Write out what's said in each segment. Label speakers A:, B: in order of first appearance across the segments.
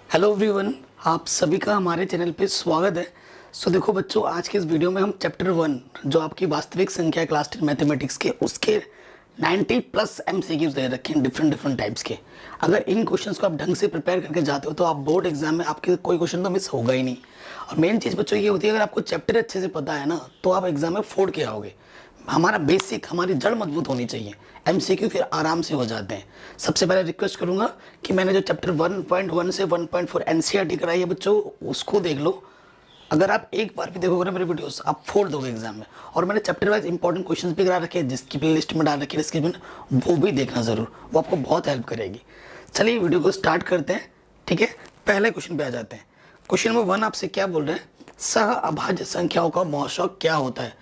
A: Hello everyone, आप सभी का हमारे चैनल पे स्वागत है। सो देखो बच्चों, आज के इस वीडियो में हम चैप्टर 1 जो आपकी वास्तविक संख्या है क्लास 10 मैथमेटिक्स के, उसके 90 प्लस एमसीक्यूज दे रखे हैं डिफरेंट टाइप्स के। अगर इन क्वेश्चंस को आप ढंग से प्रिपेयर करके जाते हो तो आप बोर्ड एग्जाम में आपके कोई क्वेश्चन तो मिस होगा ही नहीं। और मेन चीज़ बच्चों ये होती है, अगर आपको चैप्टर अच्छे से पता है ना तो आप एग्जाम में फोड़ के आओगे। हमारा बेसिक, हमारी जड़ मजबूत होनी चाहिए, एमसीक्यू फिर आराम से हो जाते हैं। सबसे पहले रिक्वेस्ट करूंगा कि मैंने जो चैप्टर 1.1 से 1.4 एनसीईआरटी कराई है बच्चों, उसको देख लो। अगर आप एक बार भी देखोगे ना मेरे वीडियोस, आप फोड़ दोगे एग्जाम में। और मैंने चैप्टर वाइज इंपॉर्टेंट क्वेश्चंस भी करा रखे हैं, जिसकी प्ले लिस्ट में डाल रखी है डिस्क्रिप्शन, वो भी देखना जरूर, वो आपको बहुत हेल्प करेगी। चलिए वीडियो को स्टार्ट करते हैं, ठीक है। पहले क्वेश्चन पे आ जाते हैं। क्वेश्चन नंबर 1 आपसे क्या बोल रहे हैं, सह अभाज्य संख्याओं का मौशा क्या होता है?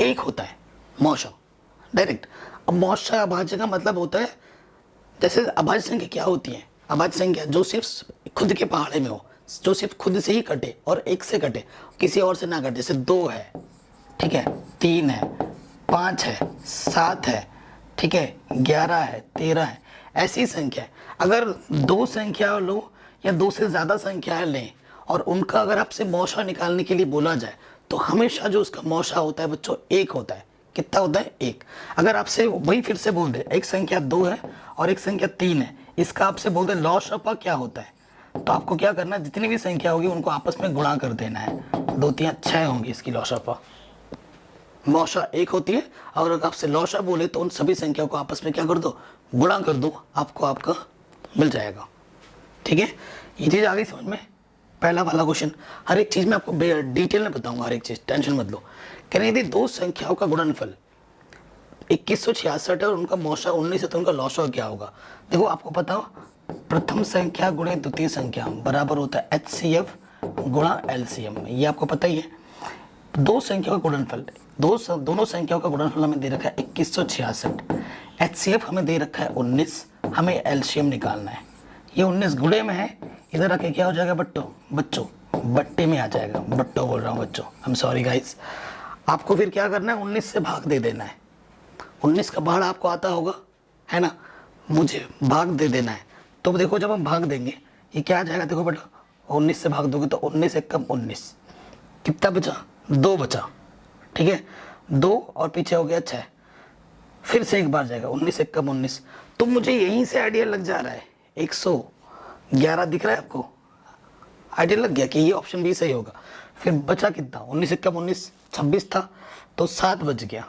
A: एक होता है मौशा, डायरेक्ट। अब मौशा अभाज्य का मतलब होता है, जैसे अभाज्य संख्या क्या होती है? अभाज्य संख्या जो सिर्फ खुद के पहाड़े में हो, जो सिर्फ खुद से ही कटे और एक से कटे, किसी और से ना कटे। जैसे 2 है, ठीक है, 3 है, 5 है, 7 है, ठीक है, 11 है, 13 है, ऐसी संख्या है। अगर दो संख्या लो या दो से ज्यादा संख्याएं लें और उनका अगर आपसे मौशा निकालने के लिए बोला जाए तो हमेशा जो उसका मौशा होता है बच्चों, एक होता है। कितना होता है? एक। अगर आपसे वही फिर से बोल दे एक संख्या 2 है और एक संख्या 3 है, इसका आपसे बोल दे लॉशपा क्या होता है, तो आपको क्या करना है, जितनी भी संख्या होगी उनको आपस में गुणा कर देना है। 2 3 6 होंगी इसकी लॉशपा। मौशा एक होती है, और अगर आपसे लॉशा बोले तो उन सभी संख्याओं को आपस में क्या कर दो, गुणा कर दो, आपको आपका मिल जाएगा। ठीक है, ये चीज़ आ गई समझ में। पहला वाला क्वेश्चन, हर एक चीज़ में आपको डिटेल में बताऊंगा, हर एक चीज़, टेंशन मत लो। कह रहे थे दो संख्याओं का गुणनफल 2166 है और उनका मौशा 19 है, तो उनका लॉशा क्या होगा? देखो आपको पता हो, प्रथम संख्या गुणे द्वितीय संख्या बराबर होता है HCF गुणा LCM। ये आपको पता ही है। दो संख्याओं का गुणनफल, दोनों संख्याओं का गुणनफल हमें दे रखा है 2166, HCF हमें दे रखा है 19, हमें LCM निकालना है। ये 19 गुणे में है, इधर आके क्या हो जाएगा बच्चों, बट्टे में आ जाएगा। बट्टो बोल रहा हूँ बच्चों, आई एम सॉरी गाइस। आपको फिर क्या करना है, 19 से भाग दे देना है। 19 का भाग आपको आता होगा, है ना, मुझे भाग दे देना है। तो देखो जब हम भाग देंगे ये क्या आ जाएगा, देखो बेटा 19 से भाग दोगे तो 19 एकम 19, कितना बचा? 2 बचा, ठीक है, 2 और पीछे हो गया 6, फिर से एक बार जाएगा 19 एकम 19। तो मुझे यहीं से आइडिया लग जा रहा है, 111 दिख रहा है आपको, आइडिया लग गया कि ये ऑप्शन भी सही होगा। फिर बचा कितना? 19 एकम 19, 26 था तो 7 बच गया।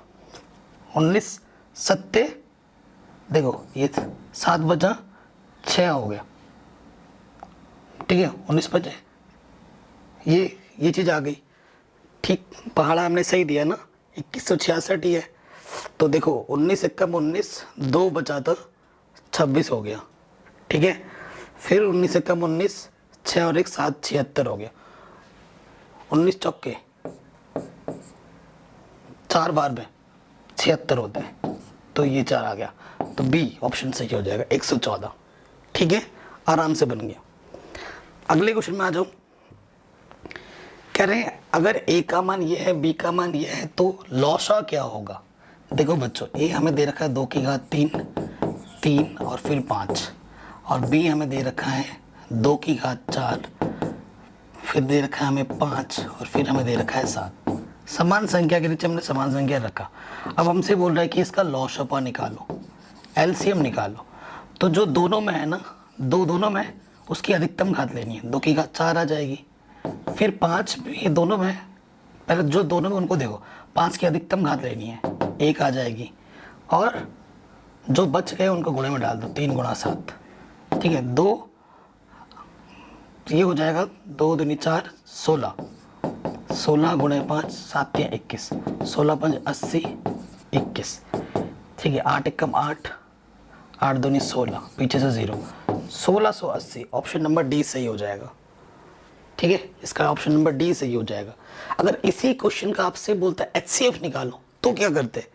A: 19 सत्ते, देखो ये 7 बचा, 6 हो गया, ठीक है, 19 बचे। ये चीज़ आ गई, ठीक। पहाड़ा हमने सही दिया ना, 2166 ही है। तो देखो 19 एकम 19, 2 बचा था, 26 हो गया, ठीक है। फिर 19 एकम 19, 6 और 1 7, 76 हो गया। 19 चौके 4 बार में 76 होते हैं, तो ये 4 आ गया। तो बी ऑप्शन सही हो जाएगा, 114। ठीक है, आराम से बन गया। अगले क्वेश्चन में आ जाओ। कह रहे हैं अगर ए का मान ये है, बी का मान ये है, तो लॉशा क्या होगा? देखो बच्चों, ए हमें दे रखा है 2 की घात 3 और फिर 5, और बी हमें दे रखा है 2 की घात 4, फिर दे रखा है हमें 5 और फिर हमें दे रखा है 7। समान संख्या के नीचे हमने समान संख्या रखा। अब हमसे बोल रहा है कि इसका लॉशपा निकालो, LCM निकालो। तो जो दोनों में है ना, दोनों में उसकी अधिकतम घात लेनी है। 2 की घात 4 आ जाएगी, फिर 5 भी दोनों में, पहले जो दोनों में उनको देखो, 5 की अधिकतम घात लेनी है, 1 आ जाएगी, और जो बच गए उनको गुणे में डाल दो, 3 गुणा 7, ठीक है। 2 ये हो जाएगा, 2 दूनी 4, 16, 16 गुणे 5, 7 या 21, 16 5 80, 21, ठीक है। 8 एकम 8, 8 दूनी 16, पीछे से 0, 1680। ऑप्शन नंबर डी सही हो जाएगा, ठीक है। इसका ऑप्शन नंबर डी सही हो जाएगा। अगर इसी क्वेश्चन का आपसे बोलता है HCF निकालो, तो क्या करते?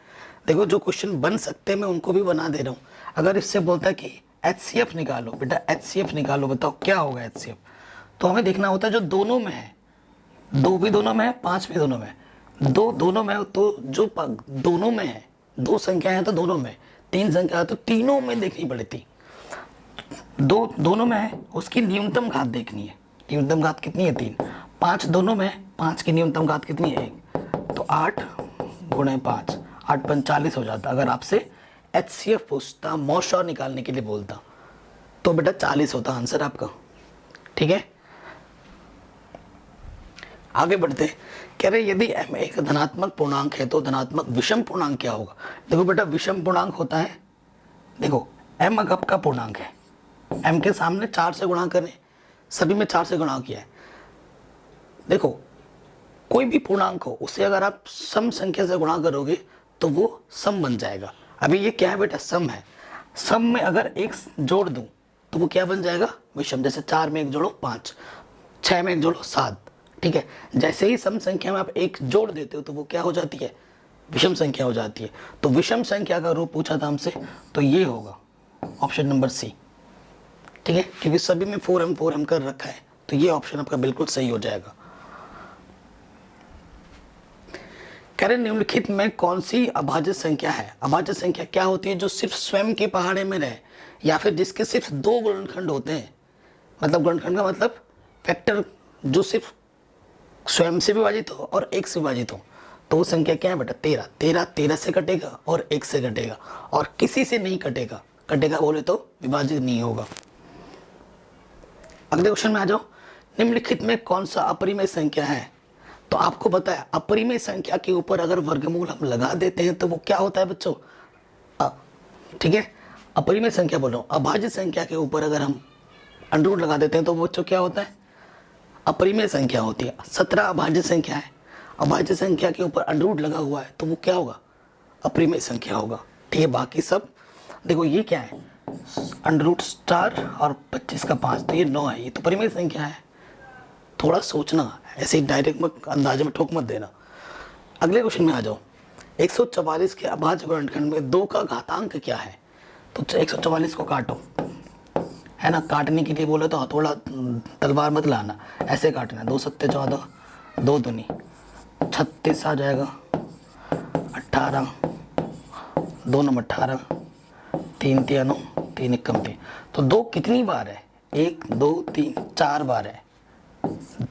A: देखो जो क्वेश्चन बन सकते हैं मैं उनको भी बना दे रहा हूँ। अगर इससे बोलता है कि HCF निकालो, बेटा HCF निकालो, बताओ क्या होगा HCF? तो हमें देखना होता है जो दोनों में है, 2 भी दोनों में है, 5 भी दोनों में है। 2 दोनों में है, तो जो दोनों में है, 2 संख्या है तो दोनों में, 3 संख्या है तो तीनों में देखनी पड़ती। दोनों में है, उसकी न्यूनतम घात देखनी है। न्यूनतम घात कितनी है 3। 5 दोनों में है, 5 की न्यूनतम घात कितनी है 1। तो 8 गुणे 5, 8 × 40 हो जाता। अगर आपसे HCF पूछता, मॉशॉर निकालने के लिए बोलता, तो बेटा 40 होता आंसर आपका। ठीक है, आगे बढ़ते हैं। कह रहे यदि m एक धनात्मक पूर्णांक है तो धनात्मक विषम पूर्णांक क्या होगा। देखो बेटा विषम पूर्णांक होता है, देखो m अगप का पूर्णांक है, m के सामने 4 से गुणा करें, सभी में 4 से गुणा किया है। देखो कोई भी पूर्णांक हो उसे अगर आप सम संख्या से गुणा करोगे तो वो सम बन जाएगा। अभी ये क्या है बेटा, सम है। सम में अगर एक जोड़ दूं तो वो क्या बन जाएगा, विषम। जैसे 4 में 1 जोड़ो 5, 6 में 1 जोड़ो 7। ठीक है, जैसे ही सम संख्या में आप एक जोड़ देते हो तो वो क्या हो जाती है, विषम संख्या हो जाती है। तो विषम संख्या का रूप पूछा था हमसे, तो ये होगा ऑप्शन नंबर सी। ठीक है, क्योंकि सभी में 4m कर रखा है, तो ये ऑप्शन आपका बिल्कुल सही हो जाएगा। कह रहे निम्नलिखित में कौन सी अभाज्य संख्या है। अभाज्य संख्या क्या होती है, जो सिर्फ स्वयं के पहाड़े में रहे, या फिर जिसके सिर्फ 2 गुणनखंड होते हैं। मतलब गुणनखंड का मतलब फैक्टर जो सिर्फ स्वयं से विभाजित हो और 1 से विभाजित हो। तो वो संख्या क्या है बेटा, 13। 13 से कटेगा और 1 से कटेगा, और किसी से नहीं कटेगा। कटेगा बोले तो विभाजित नहीं होगा। अगले क्वेश्चन में आ जाओ। निम्नलिखित में कौन सा अपरिमेय संख्या है। तो आपको पता है अपरिमेय संख्या के ऊपर अगर वर्गमूल हम लगा देते हैं तो वो क्या होता है बच्चों, ठीक है, अपरिमेय संख्या बोल रहा हूँ। अभाज्य संख्या के ऊपर अगर हम अंडर लगा देते हैं तो बच्चों क्या होता है, अपरिमेय संख्या होती है। 17 अभाज्य संख्या है, अभाज्य संख्या के ऊपर अंडर लगा हुआ है तो वो क्या होगा, अपरिमेय संख्या होगा। ठीक है, बाकी सब देखो ये क्या है, √* और 25 का 5, तो ये 9 है, ये तो परिमेय संख्या है। थोड़ा सोचना, ऐसे ही डायरेक्ट मत अंदाजे में ठोक मत देना। अगले क्वेश्चन में आ जाओ। 144 के अभाज्य गुणनखंड में 2 का घातांक क्या है। तो 144 को काटो, है ना, काटने के लिए बोले तो हथौड़ा तलवार मत लाना, ऐसे काटना। 2 × 7 = 14, 2 दूनी 36 आ जाएगा, 18, 2 × 18, 3 × 9, 3 × 3। तो 2 कितनी बार है, 1 2 3 4 बार है।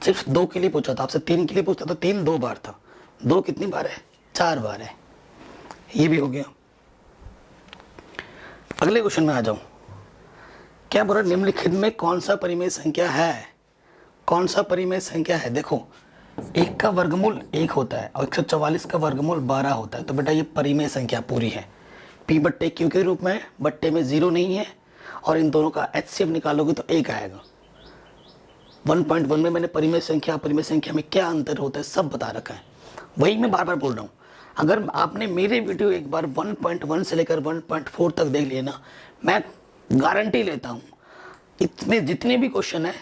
A: सिर्फ 2 के लिए पूछा था, आपसे 3 के लिए पूछता तो 3 2 बार था, 2 कितनी बार है, 4 बार है। ये भी हो गया। अगले क्वेश्चन में आ जाओ। क्या बोला, निम्नलिखित में कौन सा परिमेय संख्या है। कौन सा परिमेय संख्या है। देखो 1 का वर्गमूल 1 होता है और 144 का वर्गमूल 12 होता है, तो बेटा ये परिमेय संख्या पूरी है। P/Q के रूप में, बट्टे में 0 नहीं है, और इन दोनों का HCF निकालोगे तो 1 आएगा। 1.1 में मैंने परिमेय संख्या में क्या अंतर होता है सब बता रखा है। वही मैं बार बार बोल रहा हूँ। अगर आपने मेरे वीडियो एक बार 1.1 से लेकर 1.4 तक देख लिए ना, मैं गारंटी लेता हूँ इसमें जितने भी क्वेश्चन है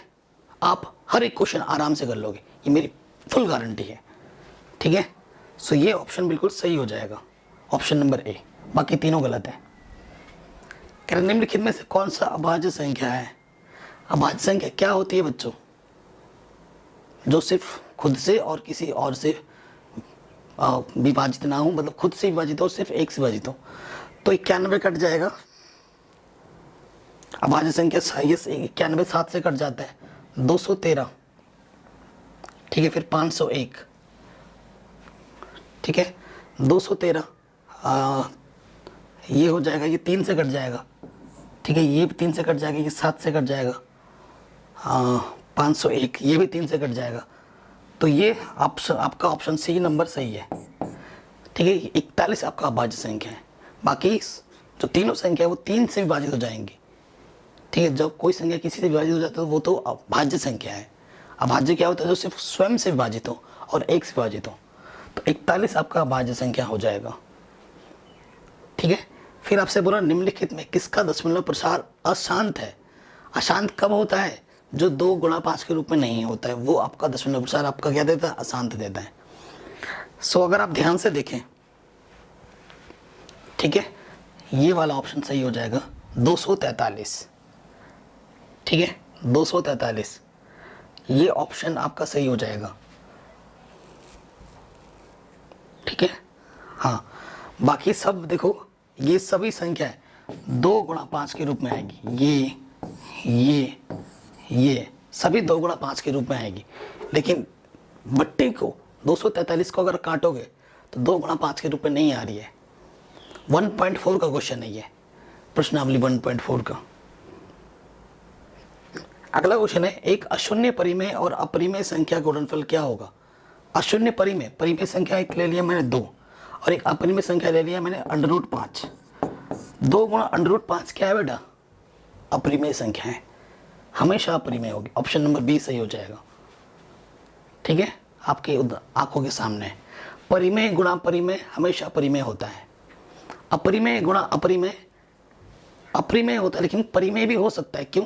A: आप हर एक क्वेश्चन आराम से कर लोगे, ये मेरी फुल गारंटी है। ठीक है, सो ये ऑप्शन बिल्कुल सही हो जाएगा, ऑप्शन नंबर ए। बाकी तीनों गलत है। कह रहे निम्नलिखित में से कौन सा अभाज्य संख्या है। अभाज्य संख्या क्या होती है बच्चों, जो सिर्फ खुद से और किसी और से विभाजित ना हो, मतलब खुद से विभाजित हो, सिर्फ 1 से विभाजित हो। तो 91 कट जाएगा, अभाज्य संख्या 91 7 से कट जाता है, 213। ठीक है, फिर 501। ठीक है, 213 ये हो जाएगा, ये 3 से कट जाएगा। ठीक है, ये भी 3 से कट जाएगा, ये 7 से कट जाएगा। 501 ये भी 3 से कट जाएगा। तो ये आपका ऑप्शन सी नंबर सही है। ठीक है, 41 आपका अभाज्य संख्या है। बाकी जो तीनों संख्या है वो 3 से विभाजित हो जाएंगी। ठीक है, जब कोई संख्या किसी से विभाजित हो जाती है तो वो तो अभाज्य संख्या है। अभाज्य क्या होता है, जो सिर्फ स्वयं से विभाजित हो और 1 से विभाजित हो। तो 41 आपका अभाज्य संख्या हो जाएगा। ठीक है, फिर आपसे बोला निम्नलिखित में किसका दशमलव प्रसार अशांत है। अशांत कब होता है, जो 2 × 5 के रूप में नहीं होता है, वो आपका दशमलव प्रसार आपका क्या देता है, अशांत देता है। सो अगर आप ध्यान से देखें, ठीक है, ये वाला ऑप्शन सही हो जाएगा 243। ठीक है, 243 ये ऑप्शन आपका सही हो जाएगा। ठीक है, हाँ, बाकी सब देखो ये सभी संख्या 2 × 5 के रूप में आएगी। ये सभी 2 गुणा 5 के रूप में आएगी, लेकिन बट्टे को 243 को अगर काटोगे तो 2 गुणा 5 के रूप में नहीं आ रही है। 1.4 का क्वेश्चन है ये, प्रश्नावली 1.4 का। अगला क्वेश्चन है, एक अशून्य परिमेय और अपरिमेय संख्या का गुणनफल क्या होगा। अशून्य परिमेय संख्या एक ले लिया मैंने 2 और एक अपरिमेय संख्या ले लिया मैंने √5। 2 गुणा √5 क्या है बेटा, अपरिमेय संख्या है, हमेशा अपरिमेय होगी। ऑप्शन नंबर बी सही हो जाएगा। ठीक है, आपके आंखों के सामने परिमेय गुणा परिमेय हमेशा परिमेय होता है, अपरिमेय गुणा अपरिमेय होता है, लेकिन परिमेय भी हो सकता है। क्यों,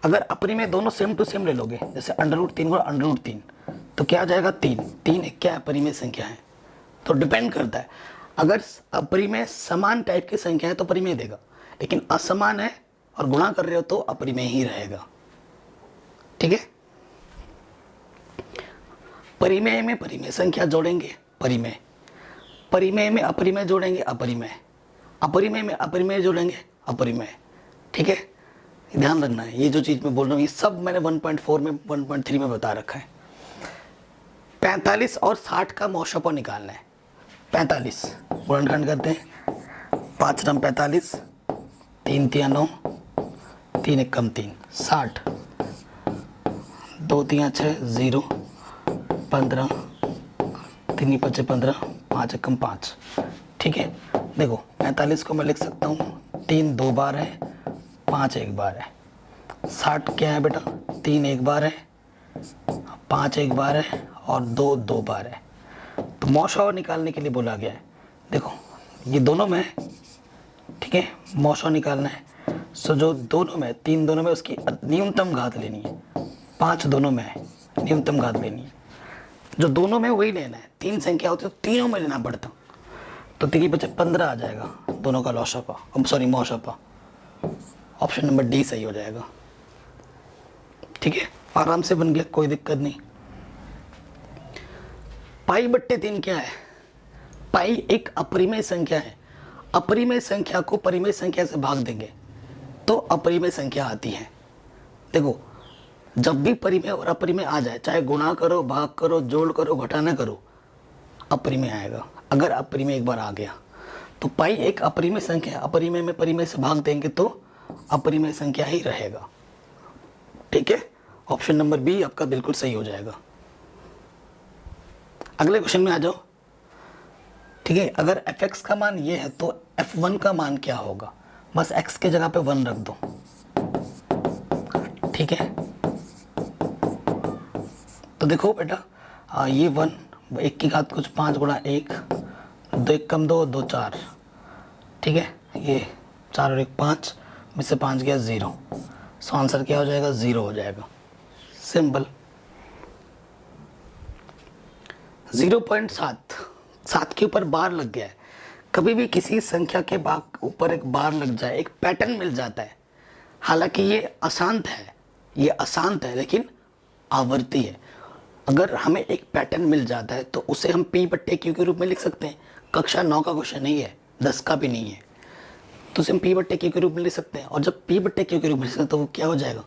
A: अगर अपरिमेय दोनों सेम टू सेम ले लोगे, जैसे √3 गुणा √3 तो क्या आ जाएगा 3 क्या है, परिमेय संख्या है। तो डिपेंड करता है, अगर अपरिमेय समान टाइप की संख्या है तो परिमेय देगा, लेकिन असमान है और गुणा कर रहे हो तो अपरिमेय ही रहेगा। ठीक है, परिमेय में परिमेय संख्या जोड़ेंगे परिमेय में अपरिमेय जोड़ेंगे अपरिमेय में अपरिमेय जोड़ेंगे अपरिमेय। ठीक है, ध्यान रखना है, ये जो चीज मैं बोल रहा हूँ ये सब मैंने 1.4 में 1.3 में बता रखा है। 45 और 60 का मौशपा निकालना है। 45 गुणनखंड करते हैं, 5 रम 45, 3 तिया 9, 3 एकम 3, 60, 2 तिया 6, 0, 15, 3 पचे 15, 5 एकम 5। ठीक है, देखो 45 को मैं लिख सकता हूँ 3 2 बार है, 5 1 बार है। 60 क्या है बेटा, 3 1 बार है, 5 1 बार है और 2 2 बार है। तो मौशा निकालने के लिए बोला गया है। देखो ये दोनों में, ठीक है, मौशा निकालना है। सो जो दोनों में, 3 दोनों में उसकी न्यूनतम घात लेनी है, 5 दोनों में न्यूनतम घात लेनी है। जो दोनों में वही लेना है, 3 संख्या होती है तो तीनों में लेना पड़ता, तो 3 बचे 15 आ जाएगा दोनों का लौशपा, सॉरी मौशपा। ऑप्शन नंबर डी सही हो जाएगा। ठीक है, आराम से बन गया, कोई दिक्कत नहीं। π/3 क्या है, पाई एक अपरिमेय संख्या है। अपरिमेय संख्या को परिमेय संख्या से भाग देंगे तो अपरिमेय संख्या आती है। देखो जब भी परिमेय और अपरिमेय आ जाए, चाहे गुणा करो, भाग करो, जोड़ करो, घटाना करो, अपरिमेय आएगा। अगर अपरिमेय एक बार आ गया तो पाई एक अपरिमेय संख्या, अपरिमेय में परिमेय से भाग देंगे तो अपरिमेय संख्या ही रहेगा। ठीक है, ऑप्शन नंबर बी आपका बिल्कुल सही हो जाएगा। अगले क्वेश्चन में आ जाओ। ठीक है, अगर fx का मान ये है तो f1 का मान क्या होगा। बस x के जगह पे 1 रख दो। ठीक है, तो देखो बेटा ये 1 की घात कुछ 5 गुणा 1, 2 1 कम 2, 2 4। ठीक है, ये 4 और 1 5 में से 5 गया 0। सो आंसर क्या हो जाएगा, 0 हो जाएगा। सिंपल। 0.7 के ऊपर बार लग गया है। कभी भी किसी संख्या के ऊपर एक बार लग जाए, एक पैटर्न मिल जाता है। हालांकि ये अशांत है, लेकिन आवर्ती है। अगर हमें एक पैटर्न मिल जाता है तो उसे हम P/Q के रूप में लिख सकते हैं। कक्षा 9 का क्वेश्चन नहीं है, 10 का भी नहीं है, तो उसे हम P/Q के रूप में लिख सकते हैं। और जब P/Q के रूप में लिख सकते हैं तो वो क्या हो जाएगा,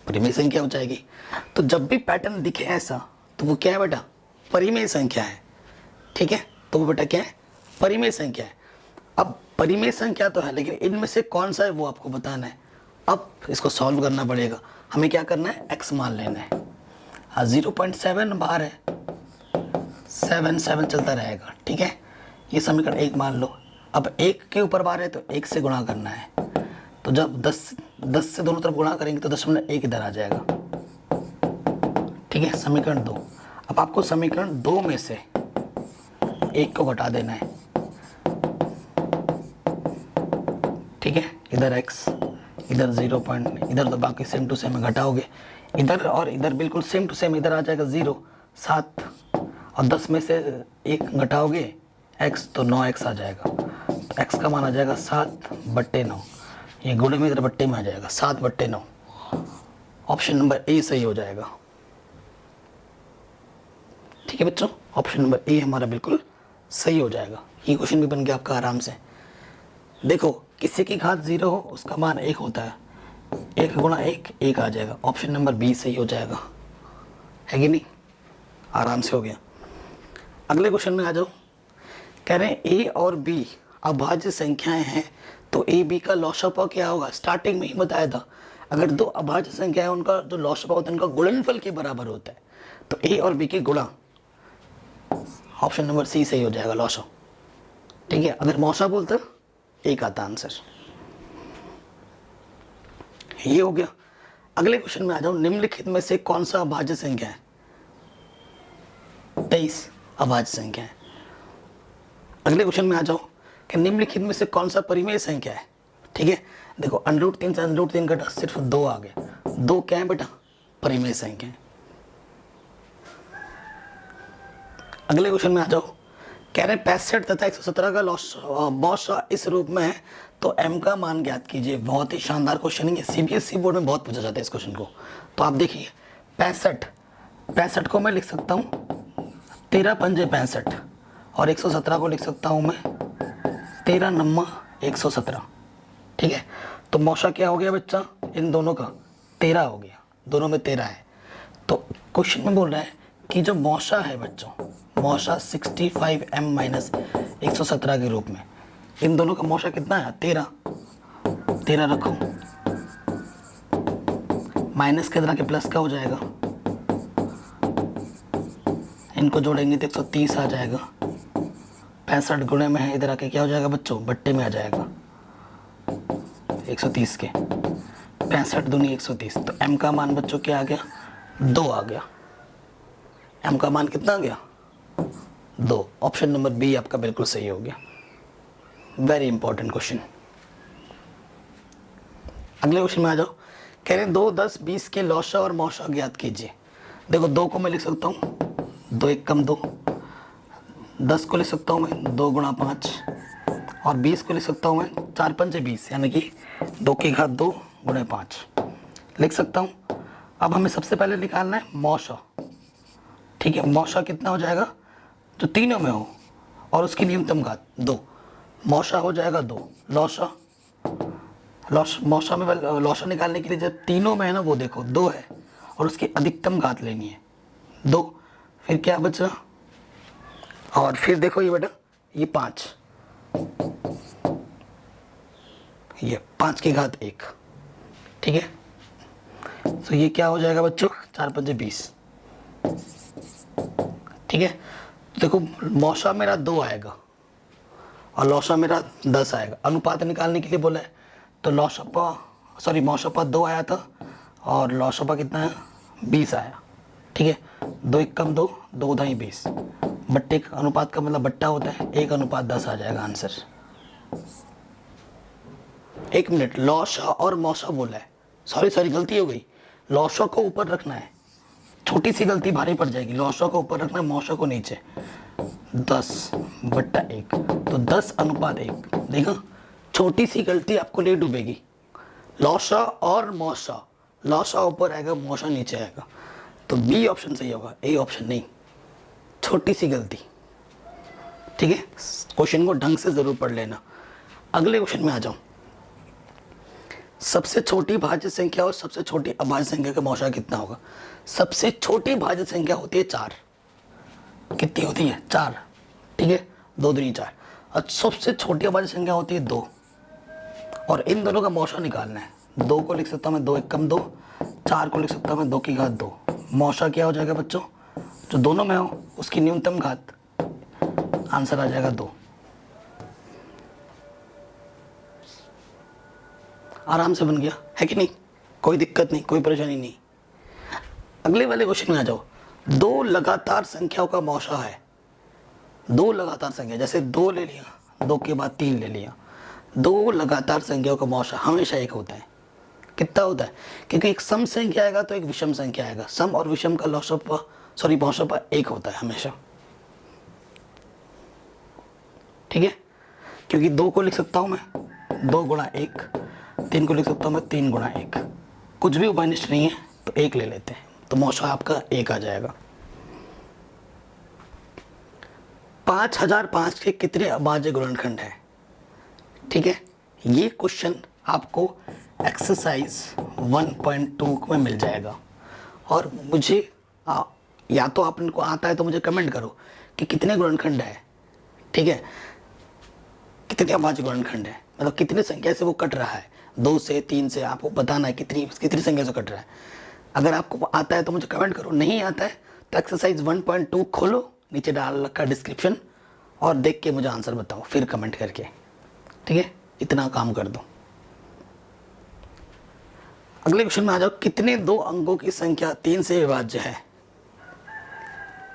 A: परिमेय संख्या हो जाएगी। तो जब भी पैटर्न दिखे ऐसा तो वो क्या है बेटा, परिमेय संख्या है। ठीक है, तो वो बेटा क्या है, परिमेय संख्या है। अब परिमेय संख्या तो है, लेकिन इनमें से कौन सा है वो आपको बताना है। अब इसको सॉल्व करना पड़ेगा। हमें क्या करना है, x मान लेना है। 0.7 बार है, 7 चलता रहेगा। ठीक है, ये समीकरण 1 मान लो। अब 1 के ऊपर बार है तो 1 से गुणा करना है। तो जब 10 से दोनों तरफ गुणा करेंगे तो 0.1 इधर आ जाएगा। ठीक है, समीकरण 2। अब आपको समीकरण 2 में से 1 को घटा देना है। ठीक है, इधर x, इधर 0 पॉइंट, इधर तो बाकी सेम टू सेम घटाओगे। इधर और इधर बिल्कुल सेम टू सेम, इधर आ जाएगा 0, 7 और 10 में से 1 घटाओगे x तो 9x आ जाएगा। तो x का मान आ जाएगा 7/9। ये गुणे में इधर बट्टे में आ जाएगा 7/9। ऑप्शन नंबर ए सही हो जाएगा। ठीक है बच्चों, ऑप्शन नंबर ए हमारा बिल्कुल सही हो जाएगा। ये क्वेश्चन भी बन गया आपका आराम से। देखो किसी की घात 0 हो उसका मान 1 होता है, 1 गुणा 1 1 आ जाएगा, ऑप्शन नंबर बी सही हो जाएगा, है कि नहीं? आराम से हो गया। अगले क्वेश्चन में आ जाओ। कह रहे हैं ए और बी अभाज्य संख्याएं हैं तो ए बी का लॉसअप क्या होगा? स्टार्टिंग में ही बताया था, अगर दो अभाज्य संख्या है उनका जो लॉसअप होता है उनका गुणनफल के बराबर होता है, तो ए और बी के गुणा, ऑप्शन नंबर सी सही हो जाएगा, लॉसअप। ठीक है, अगर मौसा बोलते एक आता आंसर, ये हो गया। अगले क्वेश्चन में आ जाओ। निम्नलिखित में से कौन सा अभाज्य संख्या है? 23 अभाज्य संख्या है। अगले क्वेश्चन में आ जाओ कि निम्नलिखित में से कौन सा परिमेय संख्या है? ठीक है, देखो √3 से √3 घटा सिर्फ 2 आ गया, 2 क्या है बेटा? परिमेय संख्या है। अगले क्वेश्चन में आ जाओ। कह रहे हैं 65 तथा 117 का मौसा इस रूप में है तो m का मान ज्ञात कीजिए। बहुत ही शानदार क्वेश्चन है, सीबीएसई बोर्ड में बहुत पूछा जाता है इस क्वेश्चन को। तो आप देखिए 65 को मैं लिख सकता हूँ 13 पंजे 65 और 117 को लिख सकता हूँ मैं 13 नम्मा 117। ठीक है, तो मौसा क्या हो गया बच्चा? इन दोनों का 13 हो गया, दोनों में 13 है। तो क्वेश्चन में बोल रहा है कि जो मौसा है बच्चों, मौसा 65m माइनस 117 के रूप में, इन दोनों का मौसा कितना है? 13 रखो, माइनस के तरह के प्लस का हो जाएगा, इनको जोड़ेंगे तो 130 आ जाएगा। 65 गुणे में है, इधर आके क्या हो जाएगा बच्चों? बट्टे में आ जाएगा 130 के, 65 दूनी 130। तो m का मान बच्चों क्या आ गया? 2 आ गया। m का मान कितना आ गया? 2। ऑप्शन नंबर बी आपका बिल्कुल सही हो गया। Very important question. अगले क्वेश्चन में आ जाओ। कह रहे हैं 2, 10, 20 के लौसा और मौसा ज्ञात कीजिए। देखो 2 को मैं लिख सकता हूँ 2 1 कम 2, 10 को लिख सकता हूँ मैं 2 गुणा 5 और 20 को लिख सकता हूँ मैं 4 पंजे 20, यानी कि 2 की घात 2 गुणे 5 लिख सकता हूँ। अब हमें सबसे पहले निकालना है मौसा। ठीक है, मौसा कितना हो जाएगा? जो तीनों में हो और उसकी न्यूनतम घात 2, मौसा हो जाएगा 2। मौसा में लौसा निकालने के लिए जब तीनों में है ना, वो देखो 2 है और उसकी अधिकतम घात लेनी है 2, फिर क्या बचा? और फिर देखो ये बेटा, ये 5, ये 5 की घात 1। ठीक है, तो ये क्या हो जाएगा बच्चों? 4 पंजे 20। ठीक है, देखो मौसा मेरा 2 आएगा और लौसा मेरा 10 आएगा। अनुपात निकालने के लिए बोला है तो मौसापा 2 आया था और लौसापा कितना है? 20 आया। ठीक है, 2 1 कम 2, 2 2 20। बट्टे अनुपात का मतलब बट्टा होता है, 1:10 आ जाएगा आंसर। 1 मिनट, लौसा और मौसा बोला है, सॉरी गलती हो गई। लौसा को ऊपर रखना है, छोटी सी गलती भारी पड़ जाएगी। लौसा को ऊपर रखना है, मौसा को नीचे। 10/1 तो 10:1। देखा, छोटी सी गलती आपको ले डूबेगी। लौसा और मौसा, लौसा ऊपर आएगा, मौसा नीचे आएगा, तो बी ऑप्शन सही होगा, ए ऑप्शन नहीं। छोटी सी गलती। ठीक है, क्वेश्चन को ढंग से जरूर पढ़ लेना। अगले क्वेश्चन में आ जाओ। सबसे छोटी भाज्य संख्या और सबसे छोटी अभाज्य संख्या का मौसा कितना होगा? सबसे छोटी भाज्य संख्या होती है 4। कितनी होती है? 4। ठीक है, 2 दूनी 4। और सबसे छोटी अभाज्य संख्या होती है 2, और इन दोनों का मौसा निकालना है। 2 को लिख सकता हूँ मैं 2 1 कम 2, 4 को लिख सकता हूँ मैं 2 की घात 2। मौसा क्या हो जाएगा बच्चों? जो दोनों में हो उसकी न्यूनतम घात, आंसर आ जाएगा 2। आराम से बन गया, है कि नहीं? कोई दिक्कत नहीं, कोई परेशानी नहीं। अगले वाले क्वेश्चन में आ जाओ। 2 लगातार संख्याओं का मौसा है। 2 लगातार संख्या, जैसे 2 ले लिया, 2 के बाद 3 ले लिया। 2 लगातार संख्याओं का मौसा हमेशा एक होता है। कितना होता है? क्योंकि एक सम संख्या आएगा तो एक विषम संख्या आएगा। सम और विषम का मौसा एक होता है हमेशा। ठीक है, क्योंकि 2 को लिख सकता हूं मैं 2 गुणा 1, 3 को लिख सकता हूं मैं 3 गुणा 1। कुछ भी उभयनिष्ठ नहीं है तो 1 ले लेते हैं, तो मौसा आपका 1 आ जाएगा। 5005 के कितने अभाज्य गुणनखंड है? ठीक है, ये क्वेश्चन आपको एक्सरसाइज 1.2 में मिल जाएगा। और मुझे या तो आप इनको आता है तो मुझे कमेंट करो कि कितने गुणनखंड है, ठीक है, कितने अभाज्य गुणनखंड है, मतलब कितनी संख्या से वो कट रहा है, 2 से 3 से, आपको बताना है कितनी कितनी संख्या से कट रहा है। अगर आपको आता है तो मुझे कमेंट करो, नहीं आता है तो एक्सरसाइज 1.2 खोलो, नीचे डाल रखा डिस्क्रिप्शन, और देख के मुझे आंसर बताओ फिर कमेंट करके, ठीक है, इतना काम कर दो। अगले क्वेश्चन में आ जाओ, कितने 2 अंकों की संख्या 3 से विभाज्य है?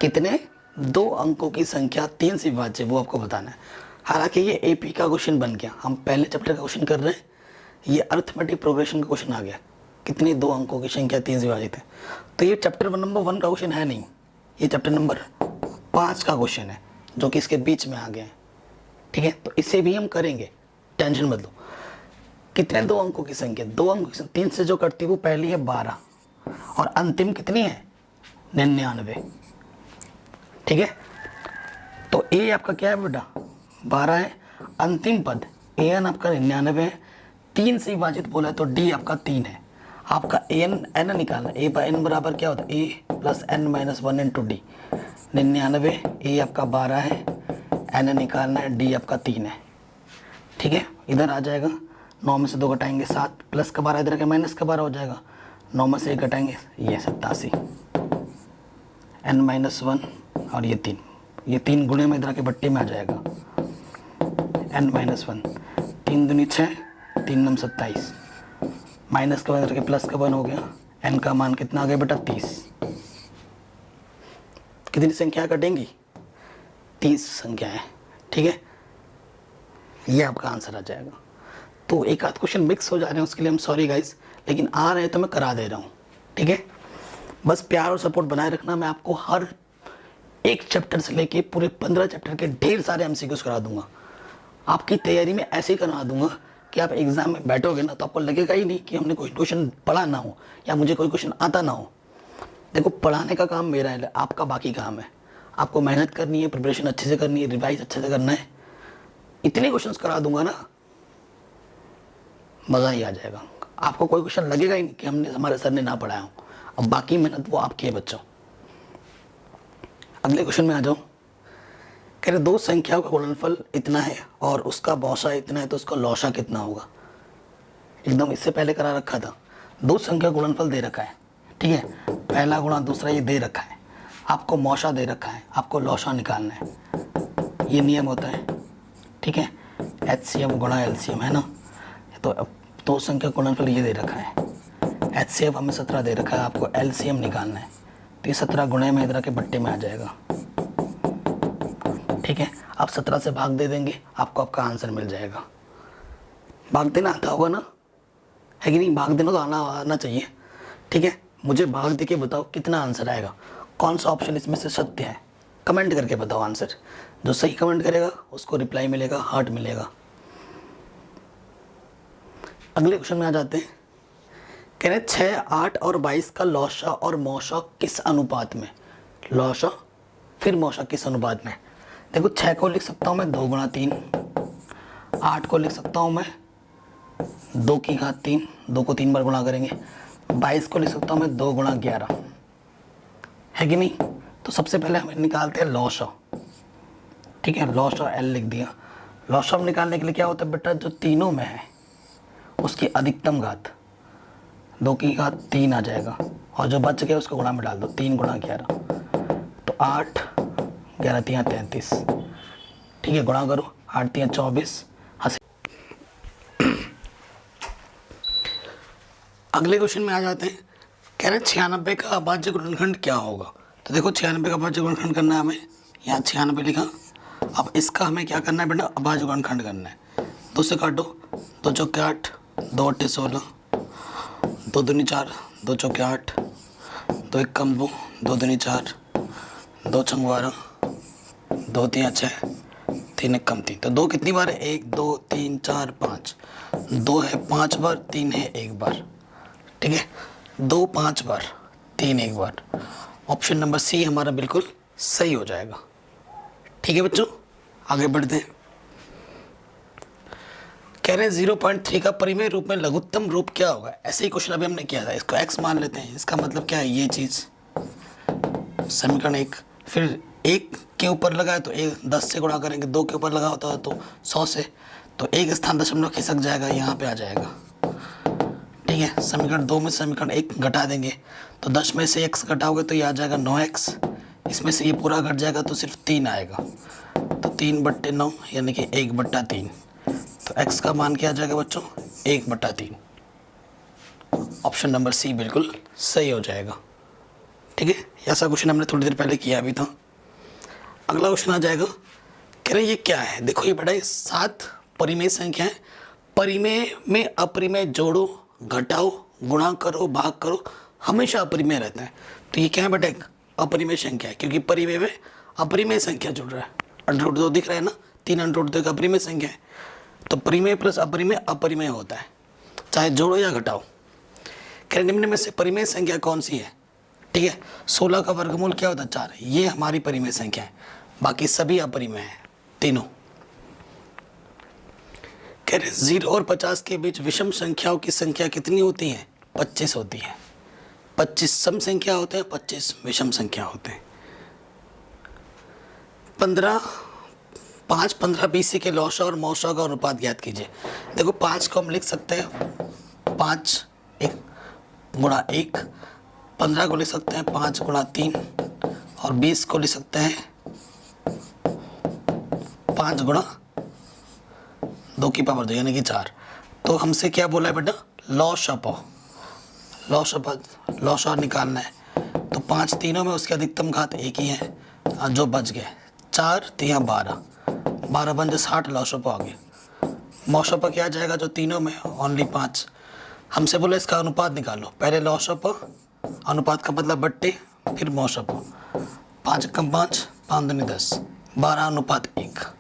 A: कितने 2 अंकों की संख्या 3 से विभाज्य, वो आपको बताना है। हालांकि ये एपी का क्वेश्चन बन गया, हम पहले चैप्टर का क्वेश्चन कर रहे हैं, ये अर्थमेटिक प्रोग्रेशन का क्वेश्चन आ गया, कितने 2 अंकों की संख्या 3 से विभाजित है। तो ये चैप्टर नंबर 1 का क्वेश्चन है नहीं, ये चैप्टर नंबर 5 का क्वेश्चन है, जो कि इसके बीच में आ गया है, ठीक है। तो इसे भी हम करेंगे, टेंशन मत लो। कितने 2 अंकों की संख्या, 2 अंकों की 3 से जो कटती है वो पहली है 12 और अंतिम कितनी है 99, ठीक है। तो ए आपका क्या है बेटा 12 है, अंतिम पद ए एन आपका 99 है, 3 से विभाजित बोला है तो डी आपका 3 है। आपका एन एन निकालना, ए बाई एन बराबर क्या होता है a plus n minus 1 into d. 99 a आपका 12 है, एन निकालना है, डी आपका 3 है, ठीक है। इधर आ जाएगा, 9 में से 2 घटाएंगे 7, प्लस का 12 इधर का माइनस का 12 हो जाएगा, 9 में से 1 घटाएंगे ये 87, एन माइनस 1 और ये 3, ये 3 गुणे में इधर के बट्टे में आ जाएगा, एन माइनस 1, 3 दूनी 6, 3 नम 27, माइनस का 1 इधर के प्लस का 1 हो गया, एन का मान कितना आ गया बेटा 30। कितनी संख्या कटेंगी 30 संख्याएं, ठीक है, ये आपका आंसर आ जाएगा। तो एक आध क्वेश्चन मिक्स हो जा रहे हैं, उसके लिए हम सॉरी गाइस, लेकिन आ रहे हैं तो मैं करा दे रहा हूँ, ठीक है। बस प्यार और सपोर्ट बनाए रखना, मैं आपको हर एक चैप्टर से लेके पूरे 15 चैप्टर के ढेर सारे एमसीक्यूज करा दूंगा। आपकी तैयारी में ऐसे ही करवा दूंगा कि आप एग्जाम में बैठोगे ना तो आपको लगेगा ही नहीं कि हमने कोई क्वेश्चन पढ़ा ना हो या मुझे कोई क्वेश्चन आता ना हो। देखो पढ़ाने का काम मेरा है, आपका बाकी काम है, आपको मेहनत करनी है, प्रिपरेशन अच्छे से करनी है, रिवाइज अच्छे से करना है। इतने क्वेश्चंस करा दूंगा ना मज़ा ही आ जाएगा, आपको कोई क्वेश्चन लगेगा ही नहीं कि हमने हमारे सर ने ना पढ़ाया हो। अब बाकी मेहनत वो आपकी है बच्चों। अगले क्वेश्चन में आ जाओ, कह रहे 2 संख्याओं का गुणनफल इतना है और उसका बौसा इतना है तो उसका लौसा कितना होगा। एकदम इससे पहले करा रखा था, 2 संख्या गुणनफल दे रखा है, ठीक है, पहला गुणा दूसरा ये दे रखा है, आपको मौसा दे रखा है, आपको लौसा निकालना है, ये नियम होता है, ठीक है, HCF गुणा LCM है ना। तो अब 2 संख्या गुणनफल ये दे रखा है, HCF हमें 17 दे रखा है, आपको LCM निकालना है, तो ये 17 गुणे में इधर के बट्टे में आ जाएगा, ठीक है। आप 17 से भाग दे देंगे, आपको आपका आंसर मिल जाएगा। भाग देना आता होगा ना, है कि नहीं, भाग देना तो आना चाहिए, ठीक है। मुझे भाग दे के बताओ कितना आंसर आएगा, कौन सा ऑप्शन इसमें से सत्य है, कमेंट करके बताओ आंसर। जो सही कमेंट करेगा उसको रिप्लाई मिलेगा, हार्ट मिलेगा। अगले क्वेश्चन में आ जाते हैं, कह रहे 6, 8 और 22 का लौसा और मौसा किस अनुपात में, लौसा फिर मौसा किस अनुपात में। देखो 6 को लिख सकता हूँ मैं 2 गुणा 3, 8 को लिख सकता हूँ मैं 2 की घात 3, 2 को 3 बार गुणा करेंगे, 22 को लिख सकता हूँ मैं 2 गुणा 11, है कि नहीं। तो सबसे पहले हमें निकालते हैं लौसा, ठीक है, लौसा एल लिख दिया। लौसा निकालने के लिए क्या होता है बेटा, जो तीनों में है उसकी अधिकतम घात, 2 की घात 3 आ जाएगा, और जो बच गया उसको गुणा में डाल दो, 3 गुणा 11, तो 8, 11 3 33, ठीक है, गुणा करो, 8 3 24। अगले क्वेश्चन में आ जाते हैं, कह रहे 96 का अभाज्य गुणनखंड क्या होगा। तो देखो 96 का अभाज्य गुणनखंड करना है हमें, यहाँ 96 लिखा, अब इसका हमें क्या करना है बेटा, अभाज्य गुणनखंड करना है। 2 से काटो, 2 चौके 8, 2 8 16, 2 दूनी 4, 2 चौके 8, 2 1 कम 2, 2 दूनी 4, 2 छंग 12, 2 3 6, 3 1 कम 3। तो 2 कितनी बार है, 1 2 3 4 5, 2 है 5 बार, 3 है 1 बार, ठीक है, 2 5 बार, 3 1 बार। ऑप्शन नंबर सी हमारा बिल्कुल सही हो जाएगा, ठीक है बच्चों। आगे बढ़ते हैं, कह रहे हैं 0.3 का परिमेय रूप में लघुत्तम रूप क्या होगा। ऐसे ही क्वेश्चन अभी हमने किया था, इसको x मान लेते हैं। इसका मतलब क्या है, ये चीज़ समीकरण 1, फिर 1 के ऊपर लगाए तो 10 से गुणा करेंगे, 2 के ऊपर लगा होता है तो 100 से, तो एक स्थान दशमलव खिसक जाएगा, यहाँ पे आ जाएगा। ठीक है, समीकरण 2 में समीकरण 1 घटा देंगे तो 10 में से x घटाओगे तो ये आ जाएगा 9x, इसमें से ये पूरा घट जाएगा तो सिर्फ 3 आएगा, तो 3/9 यानी कि 1/3। तो x का मान क्या आ जाएगा बच्चों, 1/3। ऑप्शन नंबर सी बिल्कुल सही हो जाएगा। ठीक है, ऐसा क्वेश्चन हमने थोड़ी देर पहले किया अभी था। अगला क्वेश्चन आ जाएगा, कह रहे ये क्या है। देखो ये बेटा 7 परिमेय संख्या है, परिमेय में अपरिमेय जोड़ो, घटाओ, गुणा करो, भाग करो, हमेशा अपरिमेय रहता है। तो ये क्या है बेटा, एक अपरिमेय संख्या है, क्योंकि परिमेय में अपरिमेय संख्या जुड़ रहा है। √2 दिख रहा है ना, 3 √2 एक अपरिमेय संख्या है, तो परिमेय प्लस अपरिमेय अपरिमेय होता है, चाहे जोड़ो या घटाओ। कह रहे निम्न में से परिमेय संख्या कौन सी है। ठीक है, 16 का वर्गमूल क्या होता है, 4। ये हमारी परिमेय संख्या है, बाकी सभी अपरिमेय है तीनों। कह रहे 0 और 50 के बीच विषम संख्याओं की संख्या कितनी होती है, 25 होती है। 25 सम संख्या होते हैं, 25 विषम संख्या होते हैं। 5 15 BC के लौशा और मौशा का अनुपात ज्ञात कीजिए। देखो 5 को हम लिख सकते हैं 5 गुणा 1, 15 को लिख सकते हैं 5 गुणा 3, और 20 को लिख सकते हैं 5 गुणा 2 की पावर 2 यानी कि 4। तो हमसे क्या बोला है बेटा, लॉशा निकालना है। तो 5 तीनों में उसके अधिकतम घात 1 ही है, और जो बच गए 4 3 12 बन जाए 60 लॉशा आ गए। मौशा क्या आ जाएगा, जो तीनों में ओनली 5। हमसे बोला इसका अनुपात निकालो, पहले लॉशा अनुपात का मतलब बट्टे, फिर मौशा 5 कम 5 5 दूनी 10, 12:1।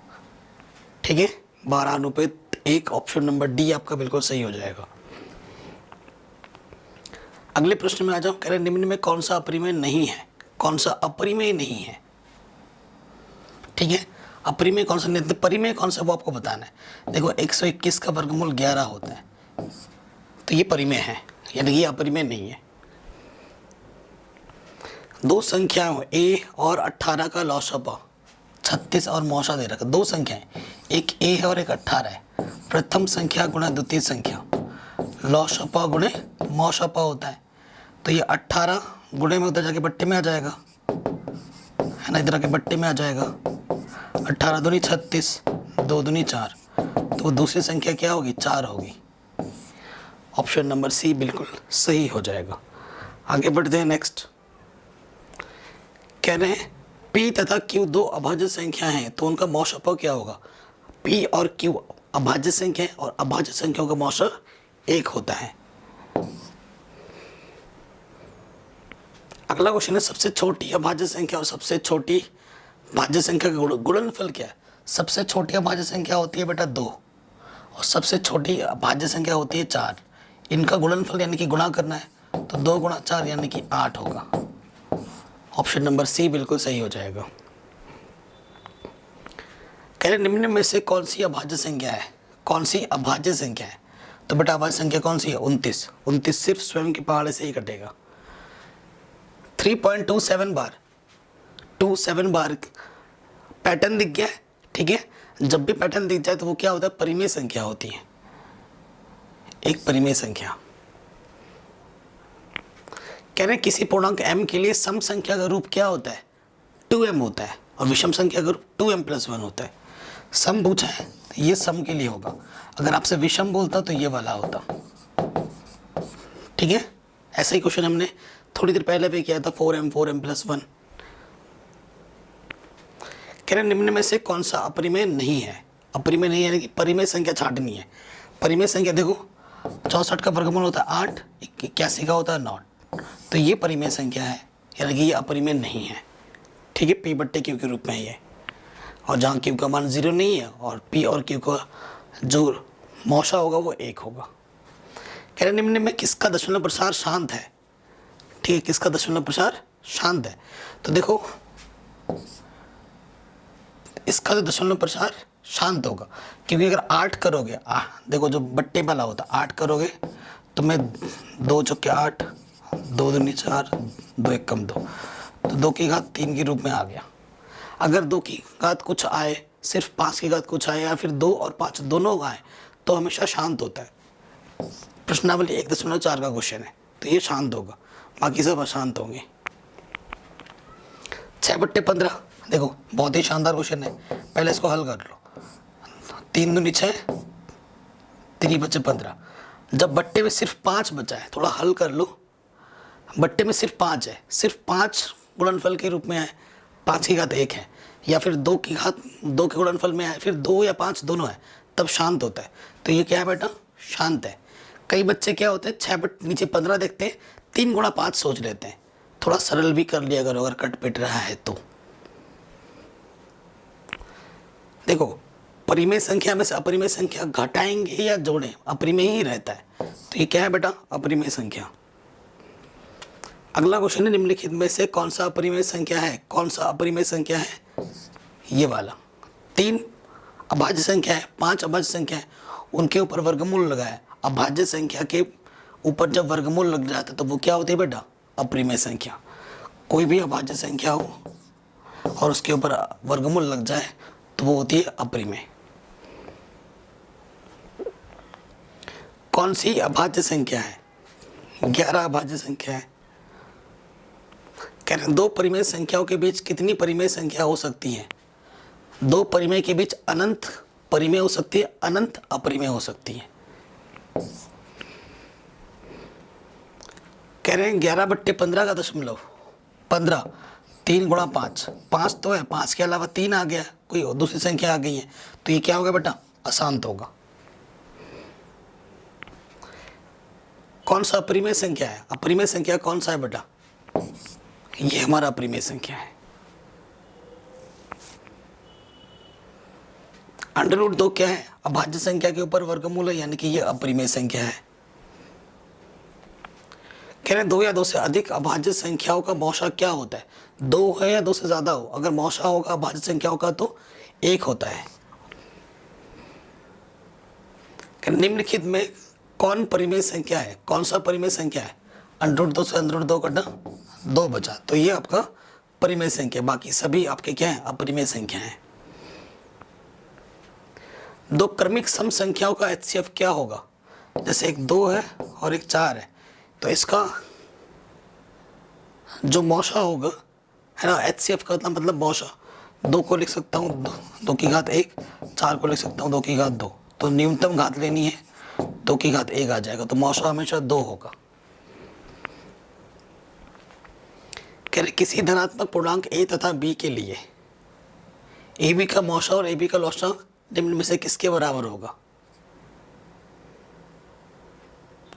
A: ठीक है, 12:1। ऑप्शन नंबर डी आपका बिल्कुल सही हो जाएगा। अगले प्रश्न में आ जाओ। कह रहे निम्न में कौन सा अपरिमेय नहीं है, कौन सा अपरिमेय नहीं है। ठीक है, अपरिमेय कौन सा नहीं, परिमेय कौन सा वो आपको बताना है। देखो 121 का वर्गमूल 11 होता है, तो ये परिमेय है, यानी ये अपरिमेय नहीं है। दो संख्याओं a और 18 का लौशा 36 और मौशा दे रखा। दो संख्याएं, एक a है और एक 18 है। प्रथम संख्या गुणा द्वितीय संख्या, लौशा गुणे मौशा होता है। तो ये 18 गुणे में उधर जाके बट्टे में आ जाएगा, है ना, इधर आके बट्टे में आ जाएगा। 18 दूनी 36, 2 दूनी 4, तो दूसरी संख्या क्या होगी, 4 होगी। ऑप्शन नंबर सी बिल्कुल सही हो जाएगा। आगे बढ़ते हैं नेक्स्ट। कह रहे हैं P तथा Q दो अभाज्य संख्या हैं, तो उनका मौशा क्या होगा। P और Q अभाज्य संख्या है, और अभाज्य संख्याओं का मौशा 1 होता है। अगला क्वेश्चन है, सबसे छोटी अभाज्य संख्या और सबसे छोटी भाज्य संख्या का गुणनफल क्या है। सबसे छोटी अभाज्य संख्या होती है बेटा 2, और सबसे छोटी भाज्य संख्या होती है 4। इनका गुणनफल यानी कि गुणा करना है, तो 2 गुणा 4 यानी कि 8 होगा। ऑप्शन नंबर सी बिल्कुल सही हो जाएगा। कह रहे निम्न में से कौन सी अभाज्य संख्या है, कौन सी अभाज्य संख्या है। तो बेटा अभाज्य संख्या कौन सी है, 29। 29 सिर्फ स्वयं के पहाड़े से ही कटेगा। 3.27 बार 27 बार पैटर्न दिख गया है। ठीक है, जब भी पैटर्न दिख जाए तो वो क्या होता है, परिमेय संख्या होती है, एक परिमेय संख्या। कह रहे हैं किसी पूर्णांक m के लिए सम संख्या का रूप क्या होता है, 2m होता है, और विषम संख्या का रूप 2m+1 होता है। सम पूछा है तो ये सम के लिए होगा, अगर आपसे विषम बोलता तो ये वाला होता। ठीक है, ऐसा ही क्वेश्चन हमने थोड़ी देर पहले भी किया था, 4m+1। कह रहे निम्न में से कौन सा अपरिमेय नहीं है। अपरिमेय नहीं है यानी कि परिमेय संख्या छांटनी है। परिमेय संख्या देखो 64 का वर्गमूल होता है 8, 81 का होता है 9, तो ये परिमेय संख्या है, यानी कि ये अपरिमेय नहीं है। ठीक है, P/Q के रूप में ये, और जहाँ Q का मान 0 नहीं है, और P और Q का जो मौशा होगा वो 1 होगा। कह रहे निम्न में किसका दशमलव प्रसार शांत है। ठीक है, किसका दशमलव प्रसार शांत है। तो देखो इसका तो दशमलव प्रसार शांत होगा, क्योंकि अगर 8 करोगे, देखो जो बट्टे वाला होता 8 करोगे तो मैं 2 चौके 8, 2 दूनी 4, 2 एक कम 2, तो 2 की घात 3 के रूप में आ गया। अगर 2 की घात कुछ आए, सिर्फ 5 की घात कुछ आए, या फिर 2 और 5 दोनों आए, तो हमेशा शांत होता है। प्रश्नावली 1.4 का क्वेश्चन है, तो ये शांत होगा, बाकी सब अशांत होंगे। 6/15, देखो बहुत ही शानदार क्वेश्चन है, पहले इसको हल कर लो। 3 दूनी 6, 3 बचे 15। जब बट्टे में सिर्फ 5 बचा है, थोड़ा हल कर लो, बट्टे में सिर्फ 5 है, सिर्फ 5 गुणनफल के रूप में है, 5 की घात 1 है, या फिर 2 की घात 2 के गुणनफल में है, फिर 2 या 5 दोनों है, तब शांत होता है। तो ये क्या है बेटा, शांत है। कई बच्चे क्या होते हैं, 6/15 देखते हैं, 3 गुणा 5 सोच लेते हैं, थोड़ा सरल भी कर लिया करो अगर कट पिट रहा है तो। देखो परिमेय संख्या में से अपरिमेय संख्या घटाएंगे या जोड़ें, अपरिमेय ही रहता है, तो ये क्या है बेटा, अपरिमेय संख्या। अगला क्वेश्चन है, निम्नलिखित में से कौन सा अपरिमेय संख्या है, कौन सा अपरिमेय संख्या है, ये वाला। 3 अभाज्य संख्या है, 5 अभाज्य संख्या है, उनके ऊपर वर्गमूल लगाया। अभाज्य संख्या के ऊपर जब वर्गमूल लग जाता है तो वो क्या होती है बेटा, अपरिमेय संख्या। कोई भी अभाज्य संख्या हो और उसके ऊपर वर्गमूल लग जाए तो वो होती है अपरिमेय। कौन सी अभाज्य संख्या है, 11 अभाज्य संख्या है। कह रहे हैं 2 परिमेय संख्याओं के बीच कितनी परिमेय संख्या हो सकती है। 2 परिमेय के बीच अनंत परिमेय हो सकती है, अनंत अपरिमेय हो सकती है। कह रहे हैं 11/15 का दशमलव 15, 3 गुणा 5, 5 तो है, 5 के अलावा 3 आ गया, कोई दूसरी संख्या आ गई है, तो ये क्या होगा बेटा, अशांत होगा। कौन सा अपरिमेय संख्या है, अपरिमेय संख्या कौन सा है बेटा, ये हमारा अपरिमेय संख्या है। √2 क्या है, अभाज्य संख्या के ऊपर वर्गमूल है, यानी कि ये अपरिमेय संख्या है। कह रहे हैं 2 या 2 से अधिक अभाज्य संख्याओं का मौशा क्या होता है, 2 है या 2 से ज्यादा हो, अगर मौशा होगा अभाज्य संख्याओं का तो 1 होता है। निम्नलिखित में कौन परिमेय संख्या है, कौन सा परिमेय संख्या है, √2 से √2 कटा 2 बचा, तो ये आपका परिमेय संख्या, बाकी सभी आपके क्या है, अपरिमेय संख्या है। 2 क्रमिक सम संख्याओं का HCF क्या होगा, जैसे एक 2 है और एक 4 है, तो इसका जो मौशा होगा है ना, HCF का मतलब मौशा, 2 को लिख सकता हूँ 2 की घात 1, 4 को लिख सकता हूँ 2 की घात 2, तो न्यूनतम घात लेनी है, 2 की घात 1 आ जाएगा, तो मौशा हमेशा 2 होगा। कह रहे किसी धनात्मक पूर्णांक a तथा b के लिए ab का मौशा और ab का लौशा निम्न में से किसके बराबर होगा।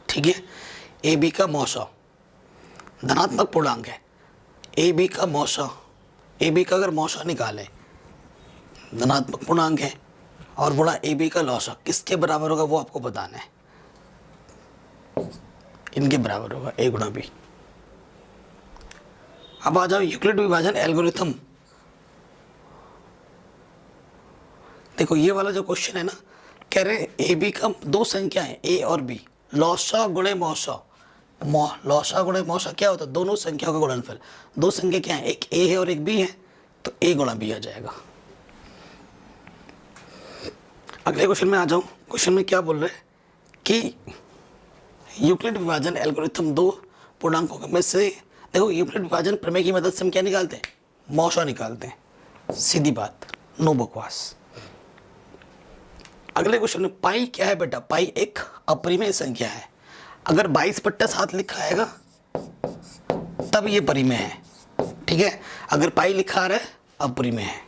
A: ठीक है, ab का मौशा धनात्मक पूर्णांक है, ab का मौशा, ab का अगर मौशा निकालें, धनात्मक पूर्णांक है, और बोला ab का लौशा किसके बराबर होगा, वो आपको बताना है, इनके बराबर होगा a गुणा b। अब आ जाओ यूक्लिड विभाजन एल्गोरिथम। देखो ये वाला जो क्वेश्चन है ना, कह रहे हैं ए बी का 2 संख्या है a और b, लौशा गुणे मौशा, लौशा गुणे मौशा क्या होता है, दोनों संख्याओं का गुणनफल। 2 संख्या क्या है, एक a है और एक b है, तो a गुणा b आ जाएगा। अगले क्वेश्चन में आ जाऊं, क्वेश्चन में क्या बोल रहे हैं कि यूक्लिड विभाजन एल्गोरिथम 2 पूर्णांकों में से, देखो यूक्लिड विभाजन प्रमेय की मदद से हम क्या निकालते हैं, मौशा निकालते हैं, सीधी बात, नो बकवास। अगले क्वेश्चन में पाई क्या है बेटा, पाई एक अपरिमेय संख्या है, अगर 22/7 लिखा आएगा तब ये परिमेय है। ठीक है, अगर पाई लिखा आ रहा है अपरिमेय है।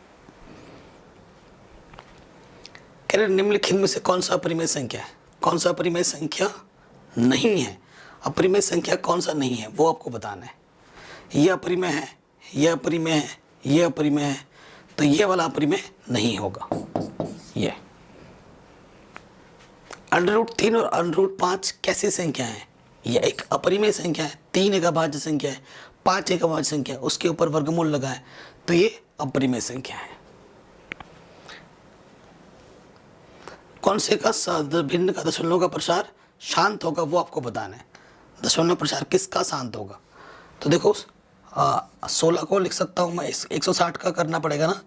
A: कह रहे निम्नलिखित में से कौन सा अपरिमेय संख्या है, कौन सा अपरिमेय संख्या नहीं है, अपरिमेय संख्या कौन सा नहीं है वो आपको बताना है। ये अपरिमेय है, ये अपरिमेय है, ये अपरिमेय है, तो ये वाला अपरिमेय नहीं होगा। ये √3 और √5 कैसी संख्या है, ये एक अपरिमेय संख्या है, 3 एक अभाज्य संख्या है, 5 एक अभाज्य संख्या है, उसके ऊपर वर्गमूल लगा है, तो ये अपरिमेय संख्या है। कौन से का भिन्न का दशमलव का प्रसार शांत होगा वो आपको बताना है। दशमलव प्रसार किसका शांत होगा? तो देखो 16 को लिख सकता हूँ मैं, 160 का करना पड़ेगा ना।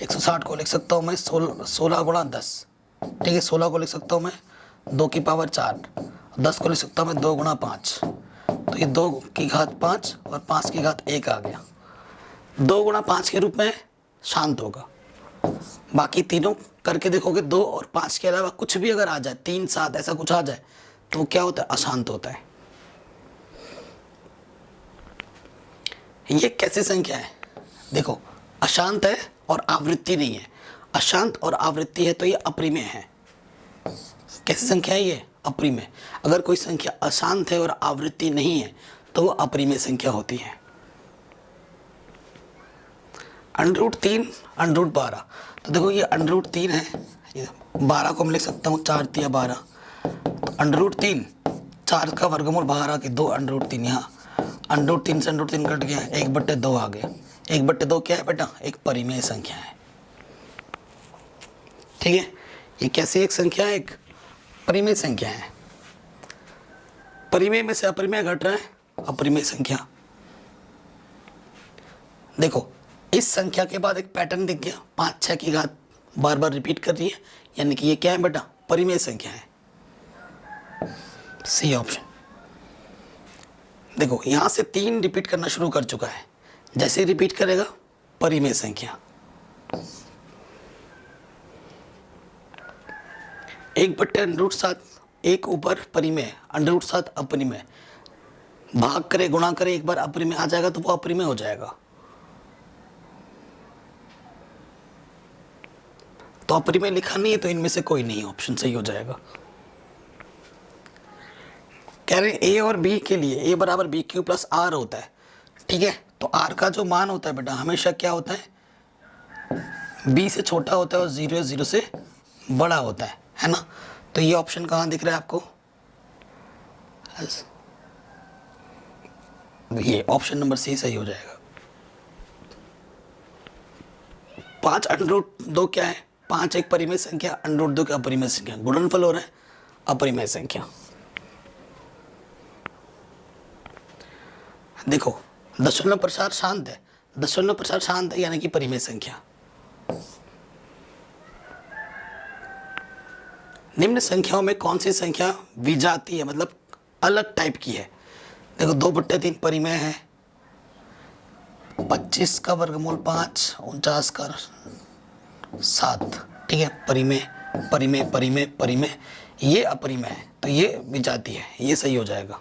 A: 160 को लिख सकता हूँ मैं 16 गुणा 10, ठीक है। 16 को लिख सकता हूँ मैं 2 की पावर 4, 10 को लिख सकता हूँ मैं 2 गुणा 5, तो ये 2 की घात 5 और 5 की घात 1 आ गया। 2 गुणा 5 के रूप में शांत होगा। बाकी तीनों करके देखोगे 2 और 5 के अलावा कुछ भी अगर आ जाए, 3 7 ऐसा कुछ आ जाए तो क्या होता है? अशांत होता है। ये कैसी संख्या है? देखो अशांत है और आवृत्ति नहीं है। अशांत और आवृत्ति है तो ये अपरिमेय है। कैसी संख्या है ये? अपरिमेय। अगर कोई संख्या अशांत है और आवृत्ति नहीं है तो वो अपरिमेय संख्या होती है। √3 √12, तो देखो ये √3 है, 12 को मैं लिख सकता हूँ 4 तिया 12, तो √3 4 का वर्गमूल बाहर आ के 2 √3, यहाँ √3 से √3 कट गया, 1/2 आ गया। 1/2 क्या है बेटा? एक परिमेय संख्या है, ठीक है। ये कैसी एक संख्या है? एक परिमेय संख्या है। परिमेय में से अपरिमेय घट रहा है, अपरिमेय संख्या। देखो इस संख्या के बाद एक पैटर्न दिख गया, 5 6 की घात बार बार रिपीट कर रही है, यानी कि ये क्या है बेटा? परिमेय संख्या है। C option. देखो यहां से 3 रिपीट करना शुरू कर चुका है, जैसे रिपीट करेगा परिमेय संख्या। 1/√7, 1 ऊपर परिमेय, √7 अपरिमेय, भाग करे गुणा करे एक बार अपरिमेय आ जाएगा तो वो अपरिमेय हो जाएगा। तो अपरिमेय लिखा नहीं है तो इनमें से कोई नहीं, ऑप्शन सही हो जाएगा। कह रहे हैं ए और बी के लिए ए बराबर BQ + R होता है, ठीक है। तो R का जो मान होता है बेटा हमेशा क्या होता है? B से छोटा होता है और 0 से बड़ा होता है ना। तो ये ऑप्शन कहाँ दिख रहा है आपको? ये ऑप्शन नंबर C सही हो जाएगा। 5 √2 क्या है? 5 एक परिमेय संख्या, √2 की अपरिमेय संख्या, गुणनफल हो रहा है अपरिमेय संख्या। देखो दशमलव प्रसार शांत है, दशमलव प्रसार शांत है यानी कि परिमेय संख्या। निम्न संख्याओं में कौन सी संख्या विजातीय है, मतलब अलग टाइप की है? देखो 2/3 परिमेय है, 25 का वर्गमूल 5, 49 का 7, ठीक है। परिमेय परिमेय परिमेय परिमेय, ये अपरिमेय है तो ये विजातीय है, ये सही हो जाएगा।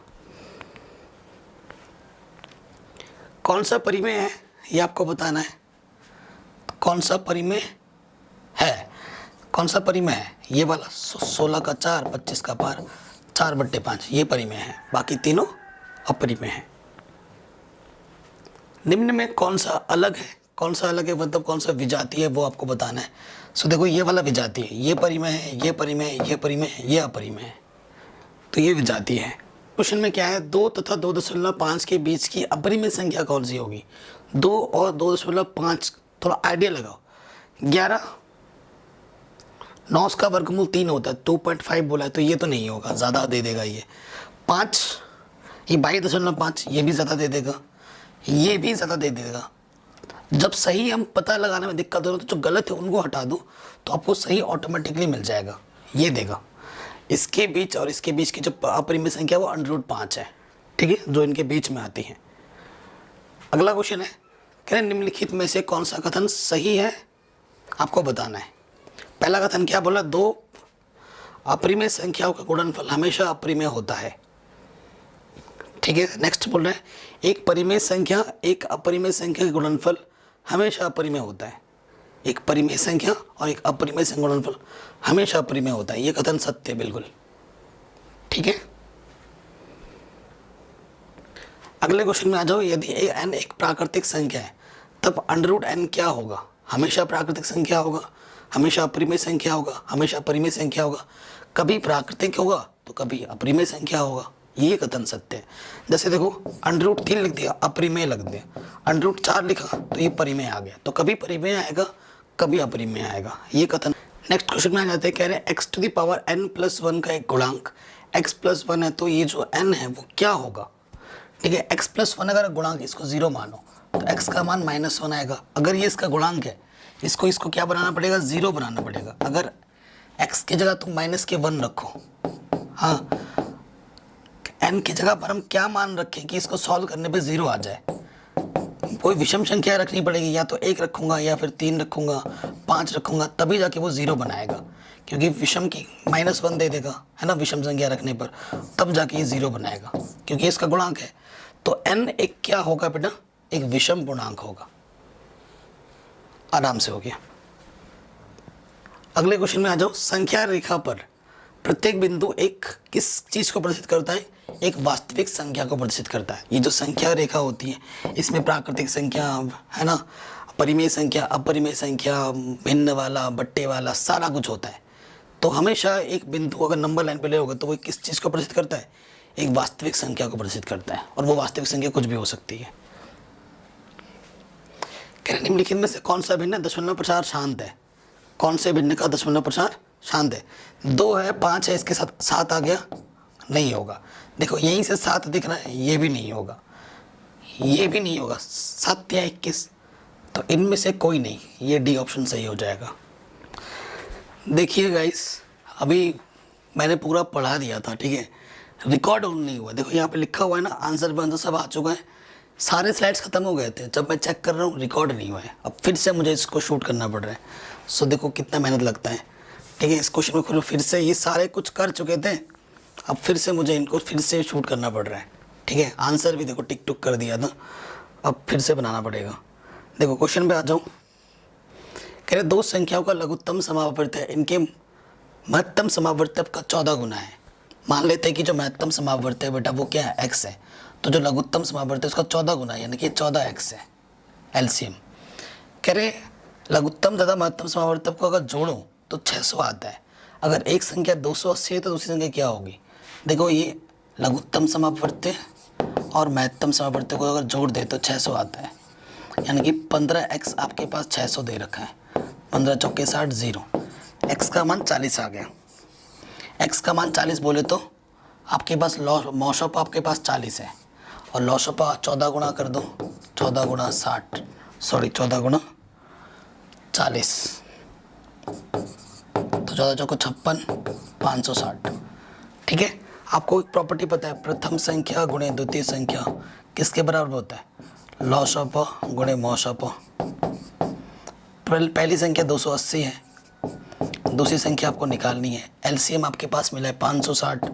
A: कौन सा परिमेय है ये आपको बताना है। कौन सा परिमेय है? कौन सा परिमेय है? ये वाला 16 का 4, 25 का 4/5, ये परिमेय है, बाकी तीनों अपरिमेय है। निम्न में कौन सा अलग है? कौन सा अलग है मतलब कौन सा विजातीय है वो आपको बताना है। सो देखो ये वाला विजातीय है, ये परिमेय है, ये परिमेय है, ये परिमेय है, ये अपरिमेय है, तो ये विजातीय है। क्वेश्चन में क्या है? 2 तथा 2.5 के बीच की अपरिमेय संख्या कौन सी होगी? 2 और 2.5, थोड़ा आइडिया लगाओ। 11, 9 का वर्गमूल 3 होता है, 2.5 बोला है तो ये तो नहीं होगा, ज़्यादा दे देगा ये। 5, ये 22.5, ये भी ज़्यादा दे देगा, ये भी ज़्यादा दे देगा। जब सही हम पता लगाने में दिक्कत हो तो जो गलत है उनको हटा दो तो आपको सही ऑटोमेटिकली मिल जाएगा, ये देगा। इसके बीच और इसके बीच की जो अपरिमेय संख्या वो √5 है, ठीक है, जो इनके बीच में आती है। अगला क्वेश्चन है, कह रहे निम्नलिखित में से कौन सा कथन सही है आपको बताना है। पहला कथन क्या बोला? 2 अपरिमेय संख्याओं का गुणनफल हमेशा अपरिमेय होता है, ठीक है। नेक्स्ट बोल रहे हैं एक परिमेय संख्या एक अपरिमेय संख्या का गुणनफल हमेशा अपरिमेय होता है। एक परिमेय संख्या और एक अपरिमेय संख्या का गुणनफल हमेशा अपरिमेय होता है, ये कथन सत्य है बिल्कुल, ठीक है। अगले क्वेश्चन में आ जाओ, यदि n एक प्राकृतिक संख्या है तब √n क्या होगा? हमेशा प्राकृतिक संख्या होगा, हमेशा अपरिमेय संख्या होगा, हमेशा परिमेय संख्या होगा, कभी प्राकृतिक होगा तो कभी अपरिमेय संख्या होगा, ये कथन सत्य है। जैसे देखो √3 लिख दिया, अपरिमेय लग दिया, √4 लिखा तो ये परिमेय आ गया, तो कभी परिमेय आएगा कभी अपरिमेय आएगा, ये कथन। नेक्स्ट क्वेश्चन में आ जाते हैं, कह रहे हैं x to the power n plus 1 का एक गुणांक x प्लस 1 है, तो ये जो n है वो क्या होगा। ठीक है, x प्लस 1 अगर गुणांक इसको 0 मानो तो x का मान -1 आएगा। अगर ये इसका गुणांक है, इसको क्या बनाना पड़ेगा, 0 बनाना पड़ेगा। अगर x की जगह तुम -1 रखो, हाँ, n की जगह पर हम क्या मान रखें कि इसको सॉल्व करने पे 0 आ जाए। कोई विषम संख्या रखनी पड़ेगी, या तो 1 रखूंगा या फिर 3 रखूंगा, 5 रखूंगा, तभी जाके वो 0 बनाएगा। क्योंकि विषम की -1 दे देगा, है ना, विषम संख्या रखने पर, तब जाके ये 0 बनाएगा, क्योंकि इसका गुणांक है। तो n एक क्या होगा बेटा, एक विषम पूर्णांक होगा। आराम से हो गया। अगले क्वेश्चन में आ जाओ, संख्या रेखा पर प्रत्येक बिंदु एक किस चीज को प्रदर्शित करता है, एक वास्तविक संख्या को प्रदर्शित करता है। ये जो संख्या रेखा होती है, इसमें प्राकृतिक संख्या, है ना, परिमेय संख्या, अपरिमेय संख्या, भिन्न वाला, बट्टे वाला, सारा कुछ होता है। तो हमेशा एक बिंदु अगर नंबर लाइन पे ले होगा तो वो किस चीज को प्रदर्शित करता है, एक वास्तविक संख्या को प्रदर्शित करता है। और वो वास्तविक संख्या कुछ भी हो सकती है। निम्नलिखित में से कौन सा भिन्न दशमलव प्रसार शांत है, कौन से भिन्न का दशमलव प्रसार शांत है। 2 है, 5 है, इसके साथ 7 आ गया, नहीं होगा। देखो यहीं से 7 दिख रहा है, ये भी नहीं होगा, ये भी नहीं होगा। 7 या 21, तो इनमें से कोई नहीं, ये डी ऑप्शन सही हो जाएगा। देखिए गाइस, अभी मैंने पूरा पढ़ा दिया था, ठीक है, रिकॉर्ड ऑन नहीं हुआ। देखो यहाँ पे लिखा हुआ है ना, आंसर पे आंसर सब आ चुका है। सारे स्लाइड्स खत्म हो गए थे, जब मैं चेक कर रहा हूँ रिकॉर्ड नहीं हुआ है। अब फिर से मुझे इसको शूट करना पड़ रहा है। सो देखो कितना मेहनत लगता है। ठीक है, इस क्वेश्चन में फिर से ये सारे कुछ कर चुके थे, अब फिर से मुझे इनको फिर से शूट करना पड़ रहा है। ठीक है, आंसर भी देखो टिक टुक कर दिया था, अब फिर से बनाना पड़ेगा। देखो क्वेश्चन पे आ जाऊँ, कह रहे 2 संख्याओं का लघुत्तम समावर्त है, इनके महत्तम समावर्तक का 14 गुना है। मान लेते हैं कि जो महत्तम समावर्त है बेटा वो क्या है, x है, तो जो लघुत्तम समावर्त है उसका 14 गुना है, यानी कि 14x है एलसीएम। कह रहे लघुत्तम तथा महत्तम समावर्तक को अगर जोड़ो तो 600 आता है। अगर एक संख्या 280 है तो दूसरी संख्या क्या होगी। देखो ये लघुत्तम समावर्त और महत्तम समावर्त को अगर जोड़ दे तो 600 आता है, यानी कि 15x आपके पास 600 दे रखा है। 15 चौके 60, 0, x का मान 40 आ गया। x का मान 40 बोले तो आपके पास मौशोपा आपके पास 40 है, और लौशोपा 14 गुणा कर दो, 14 गुणा 60, सॉरी 14 गुणा 40, तो 14 चौको 56, 560। ठीक है, आपको एक प्रॉपर्टी पता है, प्रथम संख्या गुणे द्वितीय संख्या किसके बराबर होता है, लौशोपा गुणे मौशोपा। पहली संख्या 280 है, दूसरी संख्या आपको निकालनी है। एलसीएम आपके पास मिला है 560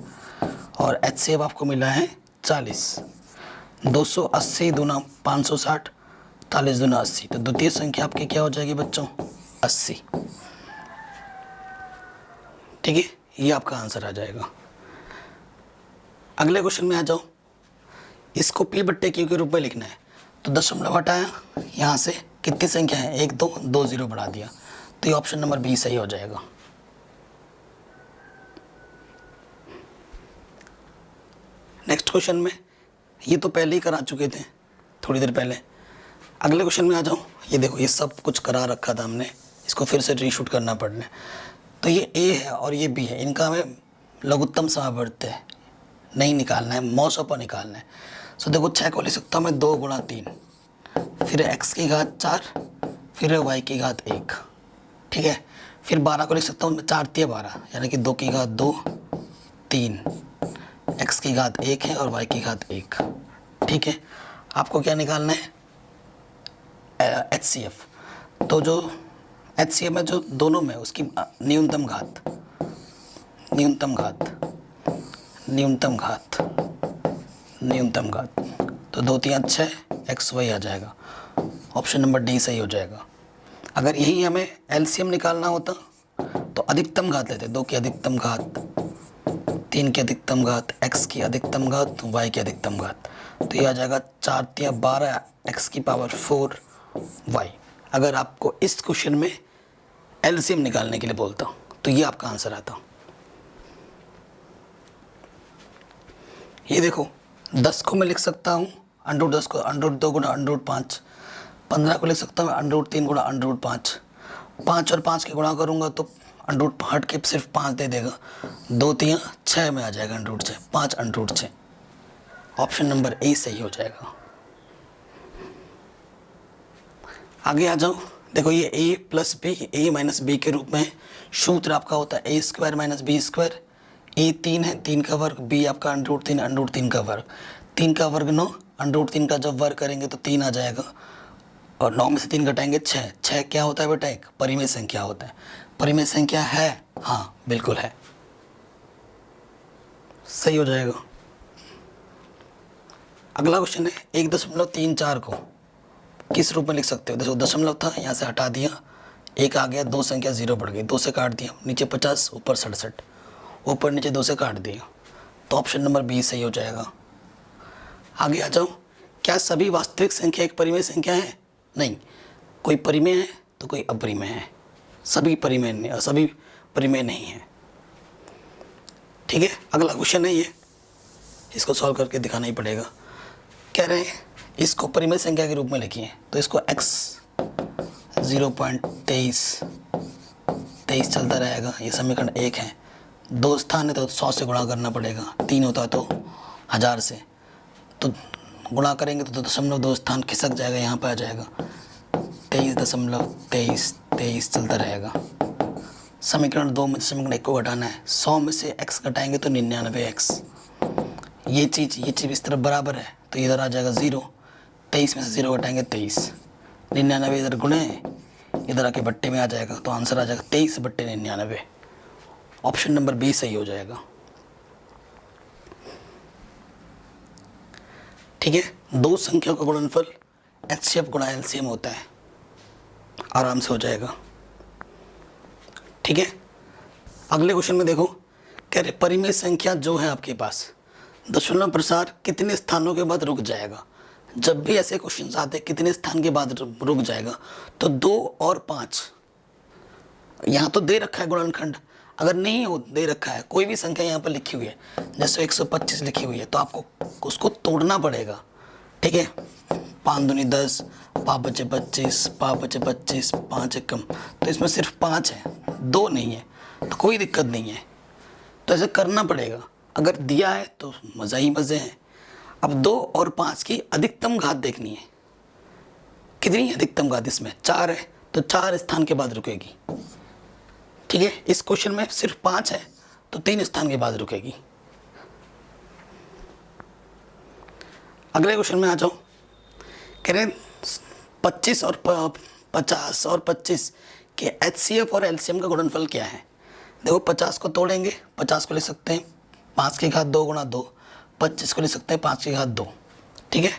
A: और एचसीएफ आपको मिला है 40। 280 दूना 560, 40 दूना 80, तो द्वितीय संख्या आपकी क्या हो जाएगी बच्चों, 80। ठीक है, ये आपका आंसर आ जाएगा। अगले क्वेश्चन में आ जाओ, इसको पी बट्टे क्यू के रूप में लिखना है, तो दशमलव हटाया, यहाँ से कितनी संख्या है, 1 2 2 0 बढ़ा दिया, तो ये ऑप्शन नंबर बी सही हो जाएगा। नेक्स्ट क्वेश्चन में, ये तो पहले ही करा चुके थे थोड़ी देर पहले। अगले क्वेश्चन में आ जाओ, ये देखो ये सब कुछ करा रखा था हमने, इसको फिर से रीशूट करना पड़ना है। तो ये ए है और ये बी है, इनका हमें लघुत्तम समावर्त है नहीं निकालना है, मौशोपा निकालना है। सो देखो 6 को लिख सकता हूँ मैं 2 गुणा 3, फिर x की घात 4, फिर y की घात 1। ठीक है, फिर 12 को लिख सकता हूँ मैं 4 3 12, यानी कि 2 की घात 2 3, x की घात 1 है और y की घात 1। ठीक है, आपको क्या निकालना है, HCF। तो जो HCF है जो दोनों में, उसकी न्यूनतम घात, न्यूनतम घात, न्यूनतम घात, न्यूनतम घात, तो 2 3 6 XY आ जाएगा। ऑप्शन नंबर डी सही हो जाएगा। अगर यही हमें एलसीएम निकालना होता तो अधिकतम घात लेते, 2 की अधिकतम घात, 3 की अधिकतम घात, x की अधिकतम घात, y की अधिकतम घात, तो ये आ जाएगा 4 3 12 x की पावर 4 y। अगर आपको इस क्वेश्चन में एलसीएम निकालने के लिए बोलता तो ये आपका आंसर आता। ये देखो 10 को मैं लिख सकता हूँ √10 को √2 गुणा √5, 15 को लिख सकता हूँ √3 गुणा √5, 5 और 5 के गुणा करूँगा तो अंडरूट हट के सिर्फ 5 दे देगा, 2 3 6 में आ जाएगा under root 6, 5 under root 6। Option number A सही हो जाएगा। आगे आ जाओ, देखो ये a plus B, A minus B के रूप में सूत्र आपका होता है A square minus B square. A 3 है, 3 का वर्ग, बी आपका अंडरूट 3 का वर्ग, 3 का वर्ग 9, अंडरूट 3 का जब वर्ग करेंगे तो 3 आ जाएगा, और 9 में से 3 घटाएंगे 6। 6 क्या होता है बेटा? एक परिमेय संख्या होता है। परिमेय संख्या है, हाँ बिल्कुल है, सही हो जाएगा। अगला क्वेश्चन है 1.34 को किस रूप में लिख सकते हो? देखो दशमलव था, यहाँ से हटा दिया, एक आ गया, 2 संख्या 0 बढ़ गई, 2 से काट दिया, नीचे 50 ऊपर 67, ऊपर नीचे 2 से काट दिया, तो ऑप्शन नंबर बी सही हो जाएगा। आगे आ जाओ, क्या सभी वास्तविक संख्या एक परिमेय संख्या है? नहीं, कोई परिमेय है तो कोई अपरिमेय है, सभी परिमेय नहीं है। ठीक है, अगला क्वेश्चन है ये, इसको सॉल्व करके दिखाना ही पड़ेगा। कह रहे हैं इसको परिमेय संख्या के रूप में लिखिए, तो इसको x 0.23 चलता रहेगा, ये समीकरण 1 है। 2 स्थान है तो 100 से गुणा करना पड़ेगा, 3 होता है तो 1000 से, तो गुणा करेंगे तो 2.2 स्थान खिसक जाएगा, यहाँ पर आ जाएगा 23.23 चलता रहेगा। समीकरण 2 में समीकरण 1 को घटाना है, 100 में से x घटाएंगे तो 99x। ये चीज़ इस तरफ बराबर है तो इधर आ जाएगा 0, 23 में से 0 घटाएंगे 23, 99 इधर गुणे इधर आके बट्टे में आ जाएगा, तो आंसर आ जाएगा 23/99। ऑप्शन नंबर बी सही हो जाएगा। ठीक है, 2 संख्या का गुणनफल HCF गुणा LCM होता है, आराम से हो जाएगा। ठीक है, अगले क्वेश्चन में देखो, कह रहे परिमेय संख्या जो है आपके पास, दशमलव प्रसार कितने स्थानों के बाद रुक जाएगा? जब भी ऐसे क्वेश्चन आते हैं कितने स्थान के बाद रुक जाएगा, तो 2 और 5, यहाँ तो दे रखा है गुणनखंड, अगर नहीं हो दे रखा है कोई भी संख्या यहाँ पर लिखी हुई है, जैसे 125 लिखी हुई है, तो आपको उसको तोड़ना पड़ेगा। ठीक है, 5 दूनी 10, 5 बचे 25, 5 बचे 25, 5 एक कम, तो इसमें सिर्फ 5 है, 2 नहीं है, तो कोई दिक्कत नहीं है, तो ऐसे करना पड़ेगा। अगर दिया है तो मज़ा ही मज़े हैं। अब 2 और 5 की अधिकतम घात देखनी है, कितनी अधिकतम घात? इसमें 4 है तो 4 स्थान के बाद रुकेगी। ठीक है, इस क्वेश्चन में सिर्फ 5 है तो 3 स्थान के बाद रुकेगी। अगले क्वेश्चन में आ जाओ, कह रहे 25 और 50 और 25 के HCF और LCM का गुणनफल क्या है? देखो 50 को तोड़ेंगे, 50 को ले सकते हैं 5 की घात 2 गुणा 2, 25 को ले सकते हैं 5 की घात 2। ठीक है,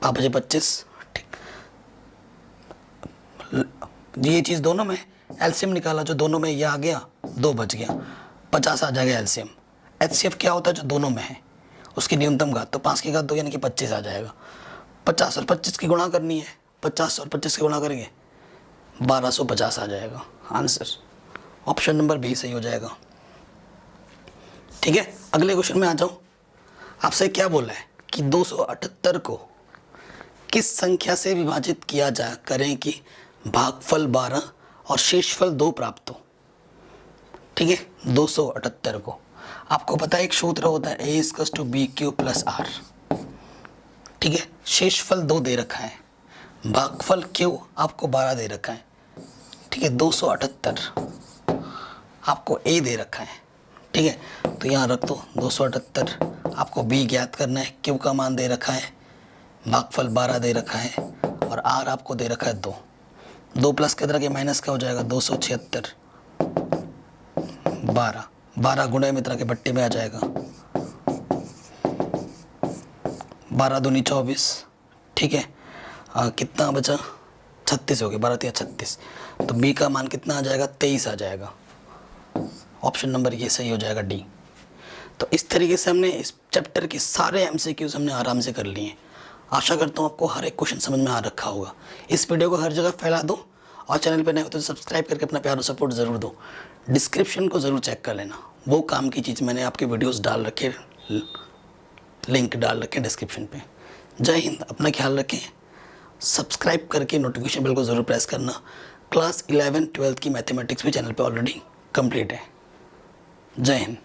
A: 5 बजे 25। ठीक, ये चीज़ दोनों में एलसीएम निकाला, जो दोनों में ये आ गया 2 बच गया, 50 आ जाएगा एलसीएम। HCF क्या होता है? जो दोनों में है उसकी न्यूनतम घात, तो 5 की घात 2 यानी कि 25 आ जाएगा। 50 और 25 की गुणा करनी है, 50 और 25 की गुणा करेंगे 1250 आ जाएगा। आंसर ऑप्शन नंबर बी सही हो जाएगा। ठीक है, अगले क्वेश्चन में आ जाओ। आपसे क्या बोला है कि 278 को किस संख्या से विभाजित किया जा करें कि भागफल 12 और शेषफल 2 प्राप्त हो। ठीक है, 278 को आपको पता है एक सूत्र होता है A = BQ + R। ठीक है, शेषफल 2 दे रखा है, भागफल Q आपको 12 दे रखा है। ठीक है, 278 आपको A दे रखा है। ठीक है, तो यहाँ रख दो 278, आपको B ज्ञात करना है, Q का मान दे रखा है, भागफल 12 दे रखा है और R आपको दे रखा है 2। 2 प्लस के तरह के माइनस का हो जाएगा 276, 12 गुणे मित्र के बट्टे में आ जाएगा, 12 दूनी 24। ठीक है, कितना बचा? 36 हो गया, 12 3 36, तो B का मान कितना आ जाएगा? 23 आ जाएगा। ऑप्शन नंबर ये सही हो जाएगा डी। तो इस तरीके से हमने इस चैप्टर के सारे MCQs हमने आराम से कर लिए हैं। आशा करता हूँ आपको हर एक क्वेश्चन समझ में आ रखा होगा। इस वीडियो को हर जगह फैला दो और चैनल पर नए हो तो सब्सक्राइब करके अपना प्यार और सपोर्ट ज़रूर दो। डिस्क्रिप्शन को ज़रूर चेक कर लेना, वो काम की चीज़ मैंने आपके वीडियोस डाल रखे, लिंक डाल रखे डिस्क्रिप्शन पे। जय हिंद, अपना ख्याल रखें, सब्सक्राइब करके नोटिफिकेशन बेल को ज़रूर प्रेस करना। क्लास 11 12 की मैथमेटिक्स भी चैनल पे ऑलरेडी कंप्लीट है। जय हिंद।